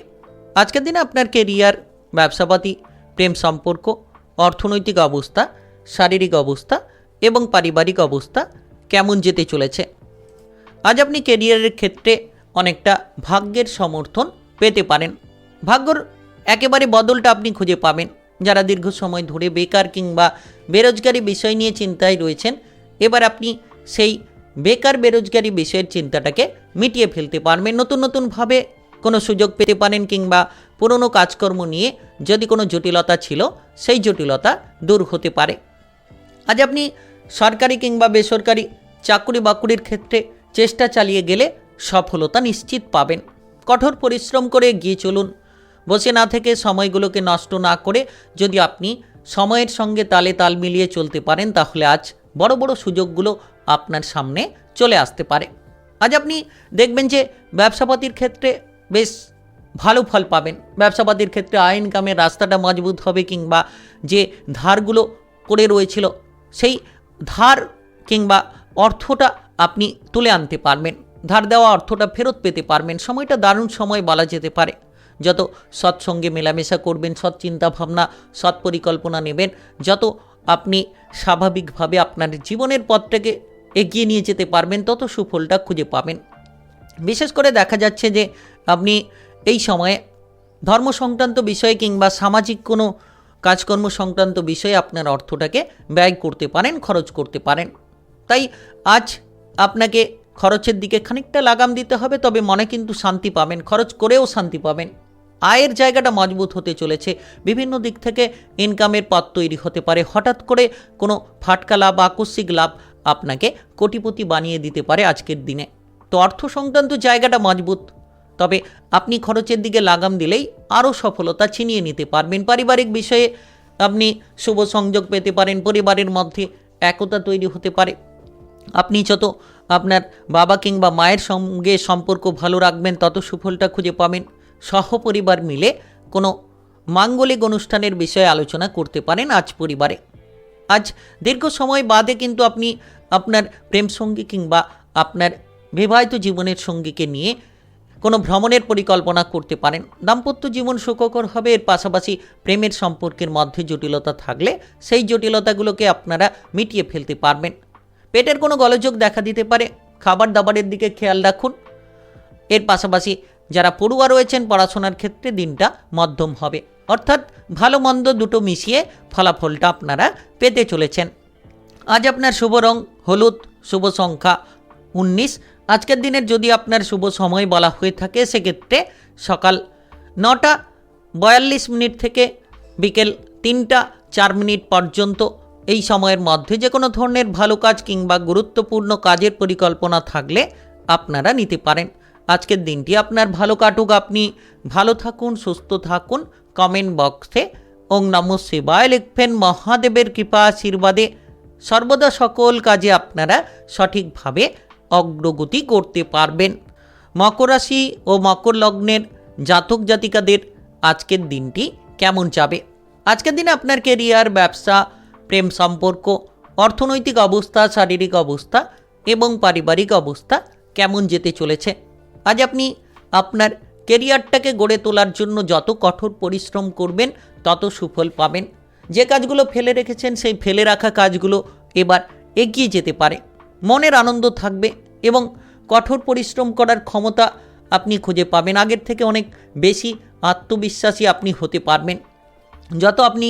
আজকের দিনে আপনার কেরিয়ার, ব্যবসাপাতি, প্রেম সম্পর্ক, অর্থনৈতিক অবস্থা, শারীরিক অবস্থা এবং পারিবারিক অবস্থা কেমন যেতে চলেছে? আজ আপনি কেরিয়ারের ক্ষেত্রে অনেকটা ভাগ্যের সমর্থন পেতে পারেন। ভাগ্যর একেবারে বদলটা আপনি খুঁজে পাবেন। যারা দীর্ঘ সময় ধরে বেকার কিংবা বেরোজগারি বিষয় নিয়ে চিন্তায় রয়েছেন, এবার আপনি সেই বেকার বেরোজগারি বিষয়ের চিন্তাটাকে মিটিয়ে ফেলতে পারবেন। নতুন নতুনভাবে কোনো সুযোগ পেতে পারেন কিংবা পুরনো কাজকর্ম নিয়ে যদি কোনো জটিলতা ছিল সেই জটিলতা দূর হতে পারে। আজ আপনি সরকারি কিংবা বেসরকারি চাকুরি বাকুরির ক্ষেত্রে চেষ্টা চালিয়ে গেলে সফলতা নিশ্চিত পাবেন। কঠোর পরিশ্রম করে এগিয়ে চলুন। বসে না থেকে সময়গুলোকে নষ্ট না করে যদি আপনি সময়ের সঙ্গে তালে তাল মিলিয়ে চলতে পারেন, তাহলে আজ বড় বড় সুযোগগুলো আপনার সামনে চলে আসতে পারে। আজ আপনি দেখবেন যে ব্যবসাপাতির ক্ষেত্রে বেশ ভালো ফল পাবেন। ব্যবসাপাতির ক্ষেত্রে আয় ইনকামের রাস্তাটা মজবুত হবে কিংবা যে ধারগুলো করে রয়েছিল সেই ধার কিংবা অর্থটা আপনি তুলে আনতে পারবেন। ধার দেওয়া অর্থটা ফেরত পেতে পারবেন। সময়টা দারুণ সময় বলা যেতে পারে। যত সৎসঙ্গে মেলামেশা করবেন, সৎ চিন্তাভাবনা, সৎ পরিকল্পনা নেবেন, যত আপনি স্বাভাবিকভাবে আপনার জীবনের পথটাকে এগিয়ে নিয়ে যেতে পারবেন, তত সুফলটা খুঁজে পাবেন। বিশেষ করে দেখা যাচ্ছে যে আপনি এই সময়ে ধর্ম সংক্রান্ত বিষয়ে কিংবা সামাজিক কোনো কাজকর্ম সংক্রান্ত বিষয়ে আপনার অর্থটাকে ব্যয় করতে পারেন, খরচ করতে পারেন। তাই আজ আপনাকে খরচের দিকে খানিকটা লাগাম দিতে হবে, তবে মনে কিন্তু শান্তি পাবেন। খরচ করেও শান্তি পাবেন। আয়ের জায়গাটা মজবুত হতে চলেছে। বিভিন্ন দিক থেকে ইনকামের পথ তৈরি হতে পারে। হঠাৎ করে কোনো ফাটকা লাভ, আকস্মিক লাভ আপনাকে কোটিপতি বানিয়ে দিতে পারে আজকের দিনে। তো অর্থ সংক্রান্ত জায়গাটা মজবুত, তবে আপনি খরচের দিকে লাগাম দিলেই আরও সফলতা ছিনিয়ে নিতে পারবেন। পারিবারিক বিষয়ে আপনি শুভ সংযোগ পেতে পারেন। পরিবারের মধ্যে একতা তৈরি হতে পারে। আপনি যত আপনার বাবা কিংবা মায়ের সঙ্গে সম্পর্ক ভালো রাখবেন, তত সুফলটা খুঁজে পাবেন। সহপরিবার মিলে কোনো মাঙ্গলিক অনুষ্ঠানের বিষয়ে আলোচনা করতে পারেন আজ পরিবারে। আজ দীর্ঘ সময় বাদে কিন্তু আপনি আপনার প্রেম সঙ্গী কিংবা আপনার বিবাহিত জীবনের সঙ্গীকে নিয়ে কোনো ভ্রমণের পরিকল্পনা করতে পারেন। দাম্পত্য জীবন সুখকর হবে। এর পাশাপাশি প্রেমের সম্পর্কের মধ্যে জটিলতা থাকলে সেই জটিলতাগুলোকে আপনারা মিটিয়ে ফেলতে পারবেন। পেটের কোনো গোলযোগ দেখা দিতে পারে। খাবার দাবারের দিকে খেয়াল রাখুন। এর পাশাপাশি যারা পড়ুয়া রয়েছেন, পড়াশোনার ক্ষেত্রে দিনটা মধ্যম হবে। অর্থাৎ ভালো মন্দ দুটো মিশিয়ে ফলাফলটা আপনারা পেতে চলেছেন। আজ আপনার শুভ রং হলুদ, শুভ সংখ্যা 19। আজকের দিনের যদি আপনার শুভ সময় বলা হয়ে থাকে, সেক্ষেত্রে সকাল 9:42 থেকে বিকেল 3:04 পর্যন্ত এই সময়ের মধ্যে যে কোনো ধরনের ভালো কাজ কিংবা গুরুত্বপূর্ণ কাজের পরিকল্পনা থাকলে আপনারা নিতে পারেন। আজকের দিনটি আপনার ভালো কাটুক। আপনি ভালো থাকুন, সুস্থ থাকুন। কমেন্ট বক্সে ওং নমঃ শিবায় লিখবেন। মহাদেবের কৃপা আশীর্বাদে সর্বদা সকল কাজে আপনারা সঠিকভাবে অগ্রগতি করতে পারবেন। মকর রাশি ও মকর লগ্নের জাতক জাতিকাদের আজকের দিনটি কেমন যাবে? আজকের দিনে আপনার কেরিয়ার, ব্যবসা, প্রেম সম্পর্ক, অর্থনৈতিক অবস্থা, শারীরিক অবস্থা এবং পারিবারিক অবস্থা কেমন যেতে চলেছে? আজ আপনি আপনার কেরিয়ারটাকে গড়ে তোলার জন্য যত কঠোর পরিশ্রম করবেন, তত সুফল পাবেন। যে কাজগুলো ফেলে রেখেছেন, সেই ফেলে রাখা কাজগুলো এবার এগিয়ে যেতে পারে। মনের আনন্দ থাকবে এবং কঠোর পরিশ্রম করার ক্ষমতা আপনি খুঁজে পাবেন। আগের থেকে অনেক বেশি আত্মবিশ্বাসী আপনি হতে পারবেন। যত আপনি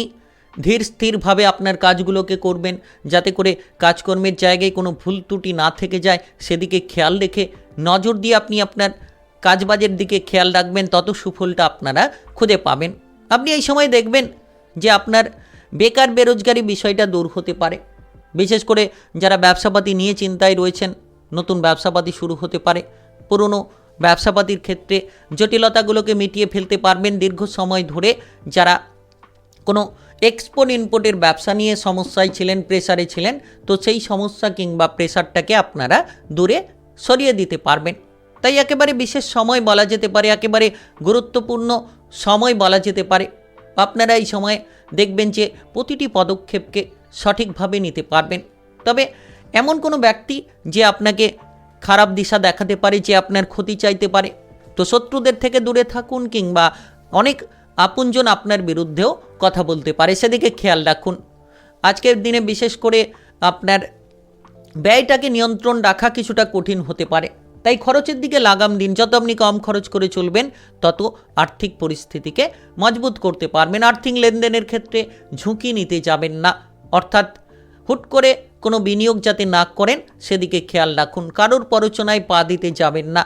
ধীর স্থিরভাবে আপনার কাজগুলোকে করবেন, যাতে করে কাজকর্মের জায়গায় কোনো ভুল ত্রুটি না থেকে যায়, সেদিকে খেয়াল রেখে নজর দিয়ে আপনি আপনার কাজবাজের দিকে খেয়াল রাখবেন, তত সুফলটা আপনারা খুঁজে পাবেন। আপনি এই সময় দেখবেন যে আপনার বেকার বেরোজগারি বিষয়টা দূর হতে পারে। বিশেষ করে যারা ব্যবসাপাতি নিয়ে চিন্তায় রয়েছেন, নতুন ব্যবসাপাতি শুরু হতে পারে। পুরনো ব্যবসাপাতির ক্ষেত্রে জটিলতাগুলোকে মিটিয়ে ফেলতে পারবেন। দীর্ঘ সময় ধরে যারা কোনো এক্সপোর্ট ইম্পোর্টের ব্যবসা নিয়ে সমস্যায় ছিলেন, প্রেসারে ছিলেন, তো সেই সমস্যা কিংবা প্রেসারটাকে আপনারা দূরে সরিয়ে দিতে পারবেন। তাই একেবারে বিশেষ সময় বলা যেতে পারে, একেবারে গুরুত্বপূর্ণ সময় বলা যেতে পারে। আপনারা এই সময়ে দেখবেন যে প্রতিটি পদক্ষেপকে সঠিকভাবে নিতে পারবেন। তবে এমন কোনো ব্যক্তি যে আপনাকে খারাপ দিশা দেখাতে পারে, যে আপনার ক্ষতি চাইতে পারে, তো শত্রুদের থেকে দূরে থাকুন, কিংবা অনেক আপনজন আপনার বিরুদ্ধেও কথা বলতে পারে, সেদিকে খেয়াল রাখুন। আজকের দিনে বিশেষ করে আপনার ব্যয়টাকে নিয়ন্ত্রণ রাখা কিছুটা কঠিন হতে পারে, তাই খরচের দিকে লাগাম দিন। যত আপনি কম খরচ করে চলবেন, তত আর্থিক পরিস্থিতিকে মজবুত করতে পারবেন। আর্থিক লেনদেনের ক্ষেত্রে ঝুঁকি নিতে যাবেন না, অর্থাৎ হুট করে কোনো বিনিয়োগ যাতে না করেন সেদিকে খেয়াল রাখুন। কারোর প্ররোচনায় পা দিতে যাবেন না।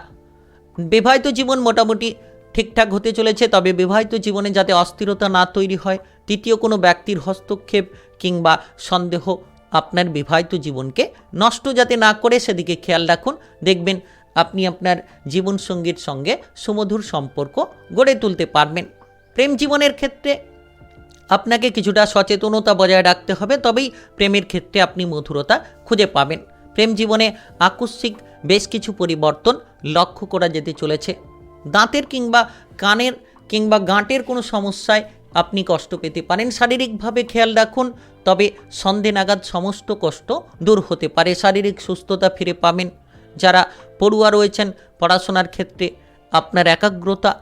বিবাহিত জীবন মোটামুটি ঠিকঠাক হতে চলেছে, তবে বিবাহিত জীবনে যাতে অস্থিরতা না তৈরি হয়, তৃতীয় কোনো ব্যক্তির হস্তক্ষেপ কিংবা সন্দেহ আপনার বিবাহিত জীবনকে নষ্ট যাতে না করে সেদিকে খেয়াল রাখুন। দেখবেন আপনি আপনার জীবনসঙ্গীর সঙ্গে সুমধুর সম্পর্ক গড়ে তুলতে পারবেন। প্রেম জীবনের ক্ষেত্রে আপনাকে কিছুটা সচেতনতা বজায় রাখতে হবে, তবেই প্রেমের ক্ষেত্রে আপনি মধুরতা খুঁজে পাবেন। প্রেম জীবনে আকস্মিক বেশ কিছু পরিবর্তন লক্ষ্য করা যেতে চলেছে। দাঁতের কিংবা কানের কিংবা গাঁটের কোনো সমস্যায় আপনি কষ্ট পেতে পারেন। শারীরিকভাবে খেয়াল রাখুন, তবে সন্ধে নাগাদ সমস্ত কষ্ট দূর হতে পারে। শারীরিক সুস্থতা ফিরে পাবেন। যারা পড়ুয়া রয়েছেন, পড়াশোনার ক্ষেত্রে আপনার একাগ্রতা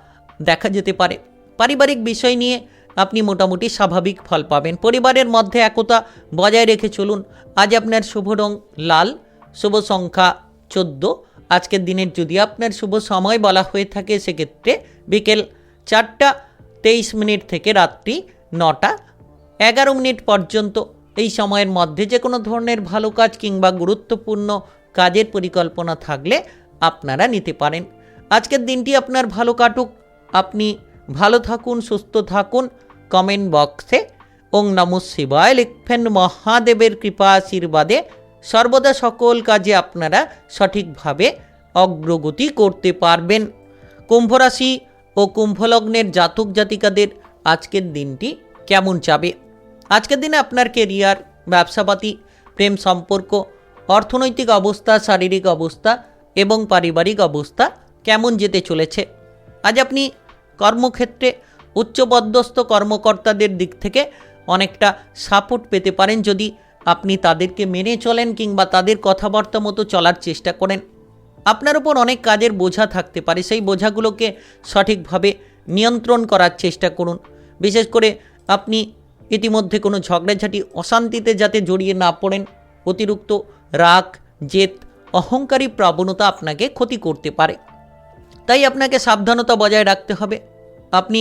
দেখা যেতে পারে। পারিবারিক বিষয় নিয়ে আপনি মোটামুটি স্বাভাবিক ফল পাবেন। পরিবারের মধ্যে একতা বজায় রেখে চলুন। আজ আপনার শুভ রং লাল, শুভ সংখ্যা 14। আজকের দিনের যদি আপনার শুভ সময় বলা হয়ে থাকে, সেক্ষেত্রে বিকেল 4:23 থেকে রাত্রি 9:11 পর্যন্ত। এই সময়ের মধ্যে যে কোনো ধরনের ভালো কাজ কিংবা গুরুত্বপূর্ণ কাজের পরিকল্পনা থাকলে আপনারা নিতে পারেন। আজকের দিনটি আপনার ভালো কাটুক। আপনি ভালো থাকুন, সুস্থ থাকুন। কমেন্ট বক্সে ওং নমঃ শিবায় লিখবেন। মহাদেবের কৃপা আশীর্বাদে সর্বদা সকল কাজে আপনারা সঠিকভাবে অগ্রগতি করতে পারবেন। কুম্ভ রাশি ও কুম্ভলগ্নের জাতক জাতিকাদের আজকের দিনটি কেমন যাবে? আজকের দিনে আপনার কেরিয়ার, ব্যবসাপাতি, প্রেম সম্পর্ক, অর্থনৈতিক অবস্থা, শারীরিক অবস্থা এবং পারিবারিক অবস্থা কেমন যেতে চলেছে? আজ আপনি কর্মক্ষেত্রে উচ্চপদস্থ কর্মকর্তাদের দিক থেকে অনেকটা সাপোর্ট পেতে পারেন, যদি আপনি তাদেরকে মেনে চলেন কিংবা তাদের কথাবার্তা মতো চলার চেষ্টা করেন। আপনার উপর অনেক কাজের বোঝা থাকতে পারে, সেই বোঝাগুলোকে সঠিকভাবে নিয়ন্ত্রণ করার চেষ্টা করুন। বিশেষ করে আপনি ইতিমধ্যে কোনো ঝগড়াঝাটি, অশান্তিতে যাতে জড়িয়ে না পড়েন। অতিরিক্ত রাগ, জেদ, অহংকারী প্রবণতা আপনাকে ক্ষতি করতে পারে, তাই আপনাকে সাবধানতা বজায় রাখতে হবে। আপনি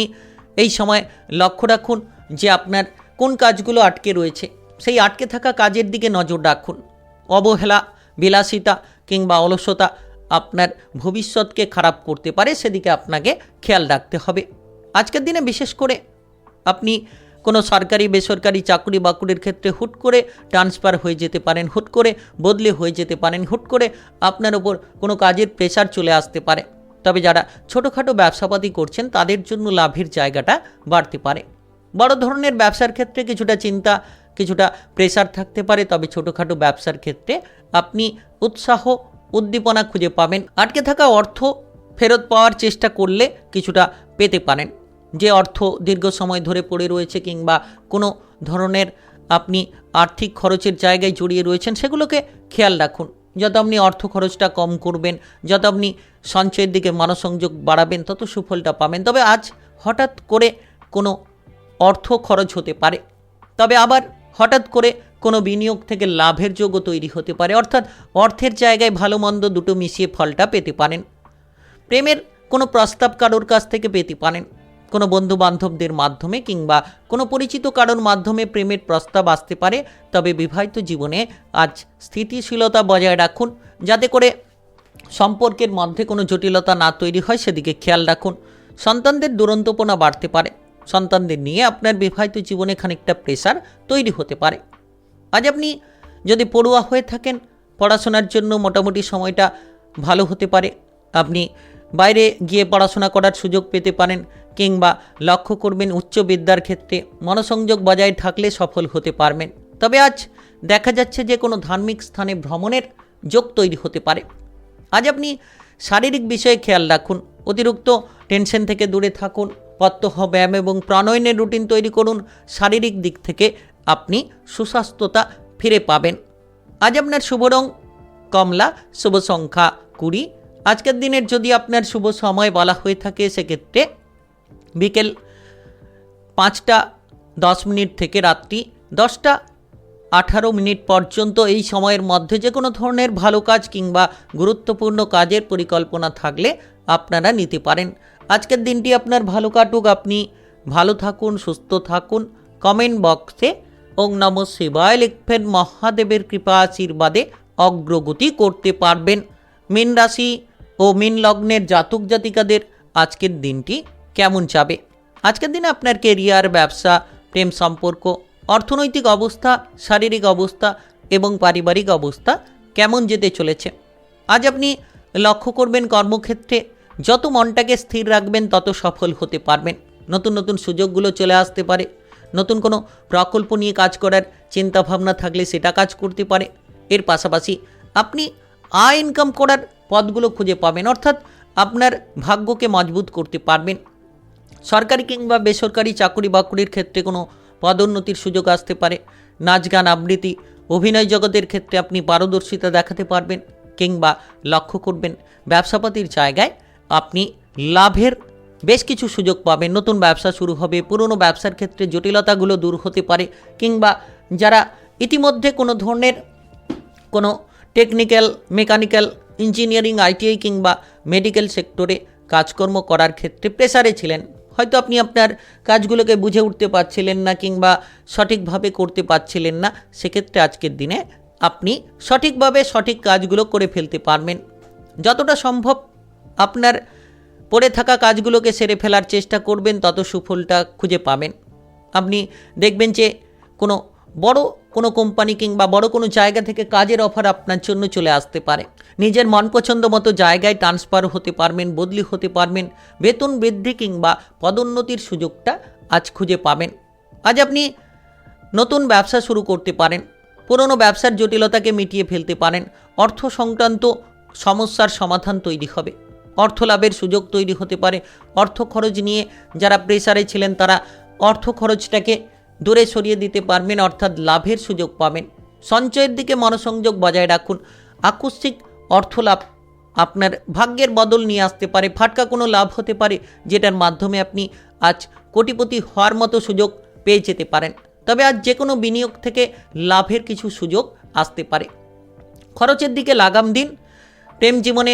এই সময় লক্ষ্য রাখুন যে আপনার কোন কাজগুলো আটকে রয়েছে, সেই আটকে থাকা কাজের দিকে নজর রাখুন। অবহেলা, বিলাসিতা কিংবা অলসতা আপনার ভবিষ্যৎকে খারাপ করতে পারে, সেদিকে আপনাকে খেয়াল রাখতে হবে। আজকের দিনে বিশেষ করে আপনি কোনো সরকারি বেসরকারি চাকরি বাকরির ক্ষেত্রে হুট করে ট্রান্সফার হয়ে যেতে পারেন, হুট করে বদলে হয়ে যেতে পারেন, হুট করে আপনার ওপর কোনো কাজের প্রেশার চলে আসতে পারে। তবে যারা ছোটোখাটো ব্যবসাপাতি করছেন, তাদের জন্য লাভের জায়গাটা বাড়তে পারে। বড় ধরনের ব্যবসার ক্ষেত্রে কিছুটা চিন্তা, কিছুটা প্রেশার থাকতে পারে, তবে ছোটোখাটো ব্যবসার ক্ষেত্রে আপনি উৎসাহ, উদ্দীপনা খুঁজে পাবেন। আটকে থাকা অর্থ ফেরত পাওয়ার চেষ্টা করলে কিছুটা পেতে পারেন। যে অর্থ দীর্ঘ সময় ধরে পড়ে রয়েছে কিংবা কোনো ধরনের আপনি আর্থিক খরচের জায়গায় জড়িয়ে রয়েছেন, সেগুলোকে খেয়াল রাখুন। যত আপনি অর্থ খরচটা কম করবেন, যত আপনি সঞ্চয়ের দিকে মনোসংযোগ বাড়াবেন, তত সুফলটা পাবেন। তবে আজ হঠাৎ করে কোনো অর্থ খরচ হতে পারে, তবে আবার হঠাৎ করে কোনো বিনিয়োগ থেকে লাভের যোগও তৈরি হতে পারে। অর্থাৎ অর্থের জায়গায় ভালো মন্দ দুটো মিশিয়ে ফলটা পেতে পারেন। প্রেমের কোনো প্রস্তাব কারোর কাছ থেকে পেতে পারেন। কোনো বন্ধু বান্ধবদের মাধ্যমে কিংবা কোনো পরিচিত কারোর মাধ্যমে প্রেমের প্রস্তাব আসতে পারে। তবে বিবাহিত জীবনে আজ স্থিতিশীলতা বজায় রাখুন, যাতে করে সম্পর্কের মধ্যে কোনো জটিলতা না তৈরি হয়, সেদিকে খেয়াল রাখুন। সন্তানদের দুরন্তপনা বাড়তে পারে। সন্তানদের নিয়ে আপনার বিবাহিত জীবনে খানিকটা প্রেশার তৈরি হতে পারে। আজ আপনি যদি পড়ুয়া হয়ে থাকেন, পড়াশোনার জন্য মোটামুটি সময়টা ভালো হতে পারে। আপনি বাইরে গিয়ে পড়াশোনা করার সুযোগ পেতে পারেন, কিংবা লক্ষ্য করবেন উচ্চ বিদ্যার ক্ষেত্রে মনোসংযোগ বজায় থাকলে সফল হতে পারবেন। তবে আজ দেখা যাচ্ছে যে কোনো ধার্মিক স্থানে ভ্রমণের যোগ তৈরি হতে পারে। আজ আপনি শারীরিক বিষয়ে খেয়াল রাখুন, অতিরিক্ত টেনশন থেকে দূরে থাকুন, প্রত্যহ ব্যায়াম এবং প্রাণায়ামের রুটিন তৈরি করুন। শারীরিক দিক থেকে আপনি সুস্বাস্থ্যতা ফিরে পাবেন। আজ আপনার শুভ রং কমলা, শুভ সংখ্যা 20। আজকের দিনের যদি আপনার শুভ সময় বলা হয়ে থাকে সেক্ষেত্রে বিকেল 5:10 থেকে রাত্রি 10:18 পর্যন্ত। এই সময়ের মধ্যে যে কোনো ধরনের ভালো কাজ কিংবা গুরুত্বপূর্ণ কাজের পরিকল্পনা থাকলে আপনারা নিতে পারেন। আজকের দিনটি আপনার ভালো কাটুক, আপনি ভালো থাকুন, সুস্থ থাকুন। কমেন্ট বক্সে ওং নমঃ শিবায় লিখবেন। মহাদেবের কৃপা আশীর্বাদে অগ্রগতি করতে পারবেন। মীন রাশি ও মীন লগ্নের জাতক জাতিকাদের আজকের দিনটি কেমন যাবে? আজকের দিনে আপনার কেরিয়ার, ব্যবসা, প্রেম সম্পর্ক, অর্থনৈতিক অবস্থা, শারীরিক অবস্থা এবং পারিবারিক অবস্থা কেমন যেতে চলেছে? আজ আপনি লক্ষ্য করবেন কর্মক্ষেত্রে যত মনটাকে স্থির রাখবেন তত সফল হতে পারবেন। নতুন নতুন সুযোগগুলো চলে আসতে পারে। নতুন কোনো প্রকল্প নিয়ে কাজ করার চিন্তাভাবনা থাকলে সেটা কাজ করতে পারে। এর পাশাপাশি আপনি আয় ইনকাম করার পথগুলো খুঁজে পাবেন, অর্থাৎ আপনার ভাগ্যকে মজবুত করতে পারবেন। সরকারি কিংবা বেসরকারি চাকরি বাকরির ক্ষেত্রে কোনো পদোন্নতির সুযোগ আসতে পারে। নাচ গান, আবৃত্তি, অভিনয় জগতের ক্ষেত্রে আপনি পারদর্শিতা দেখাতে পারবেন। কিংবা লক্ষ্য করবেন ব্যবসাপাতির জায়গায় আপনি লাভের বেশ কিছু সুযোগ পাবেন। নতুন ব্যবসা শুরু হবে, পুরনো ব্যবসার ক্ষেত্রে জটিলতাগুলো দূর হতে পারে। কিংবা যারা ইতিমধ্যে কোনো ধরনের কোনো টেকনিক্যাল, মেকানিক্যাল, ইঞ্জিনিয়ারিং, আইটিআই কিংবা মেডিকেল সেক্টরে কাজকর্ম করার ক্ষেত্রে প্রেসারে ছিলেন, হয়তো আপনি আপনার কাজগুলোকে বুঝে উঠতে পারছিলেন না কিংবা সঠিকভাবে করতে পারছিলেন না, সেক্ষেত্রে আজকের দিনে আপনি সঠিকভাবে সঠিক কাজগুলো করে ফেলতে পারবেন। যতটা সম্ভব আপনার পড়ে থাকা কাজগুলোকে সেরে ফেলার চেষ্টা করবেন, তত সুফলটা খুঁজে পাবেন। আপনি দেখবেন যে বড় কোনো কোম্পানি কিংবা বড় কোনো জায়গা থেকে কাজের অফার আপনার জন্য চলে আসতে পারে। নিজের মন পছন্দ মতো জায়গায় ট্রান্সফার হতে পারবেন, বদলি হতে পারবেন। বেতন বৃদ্ধি কিংবা পদোন্নতির সুযোগটা আজ খুঁজে পাবেন। আজ আপনি নতুন ব্যবসা শুরু করতে পারেন, পুরনো ব্যবসার জটিলতাকে মিটিয়ে ফেলতে পারেন। অর্থ সংক্রান্ত সমস্যার সমাধান তৈরি হবে, অর্থ লাভের সুযোগ তৈরি হতে পারে। অর্থ খরচ নিয়ে যারা প্রেসারে ছিলেন তারা অর্থ খরচটাকে দূরে সরিয়ে দিতে পারবেন, অর্থাৎ লাভের সুযোগ পাবেন। সঞ্চয়ের দিকে মনোসংযোগ বজায় রাখুন। আকস্মিক অর্থ লাভ আপনার ভাগ্যের বদল নিয়ে আসতে পারে। ফাটকা কোনো লাভ হতে পারে যেটার মাধ্যমে আপনি আজ কোটিপতি হওয়ার মতো সুযোগ পেয়ে যেতে পারেন। তবে আজ যে কোনো বিনিয়োগ থেকে লাভের কিছু সুযোগ আসতে পারে। খরচের দিকে লাগাম দিন। প্রেম জীবনে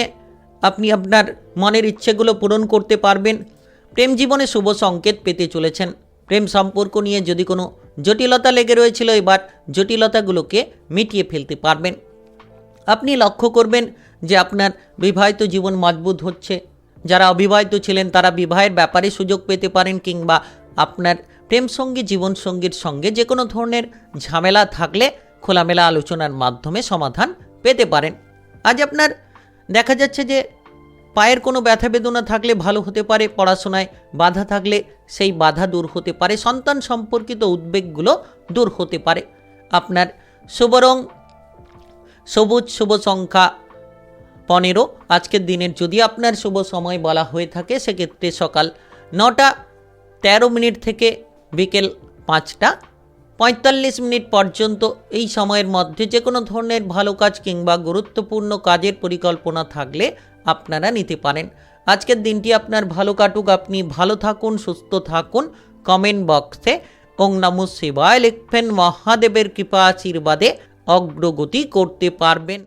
আপনি আপনার মনের ইচ্ছেগুলো পূরণ করতে পারবেন। প্রেম জীবনে শুভ সংকেত পেতে চলেছেন। প্রেম সম্পর্ক নিয়ে যদি কোনো জটিলতা লেগে রয়েছিল, এবার জটিলতাগুলোকে মিটিয়ে ফেলতে পারবেন। আপনি লক্ষ্য করবেন যে আপনার বিবাহিত জীবন মজবুত হচ্ছে। যারা অবিবাহিত ছিলেন তারা বিবাহের ব্যাপারে সুযোগ পেতে পারেন। কিংবা আপনার প্রেমসঙ্গী, জীবনসঙ্গীর সঙ্গে যে কোনো ধরনের ঝামেলা থাকলে খোলামেলা আলোচনার মাধ্যমে সমাধান পেতে পারেন। আজ আপনার দেখা যাচ্ছে যে পায়ের কোনো ব্যথা বেদনা থাকলে ভালো হতে পারে। পড়াশোনায় বাধা থাকলে সেই বাধা দূর হতে পারে। সন্তান সম্পর্কিত উদ্বেগগুলো দূর হতে পারে। আপনার শুভ রং সবুজ, শুভ সংখ্যা 15। আজকের দিনের যদি আপনার শুভ সময় বলা হয়ে থাকে সেক্ষেত্রে সকাল 9:13 থেকে বিকেল 5:45 পর্যন্ত। এই সময়ের মধ্যে যে কোনো ধরনের ভালো কাজ কিংবা গুরুত্বপূর্ণ কাজের পরিকল্পনা থাকলে আপনারা নিতে পারেন। আজকের দিনটি আপনার ভালো কাটুক, আপনি ভালো থাকুন, সুস্থ থাকুন। কমেন্ট বক্সে ওং নমঃ শিবায় লিখবেন। মহাদেবের কৃপা আশীর্বাদে অগ্রগতি করতে পারবেন।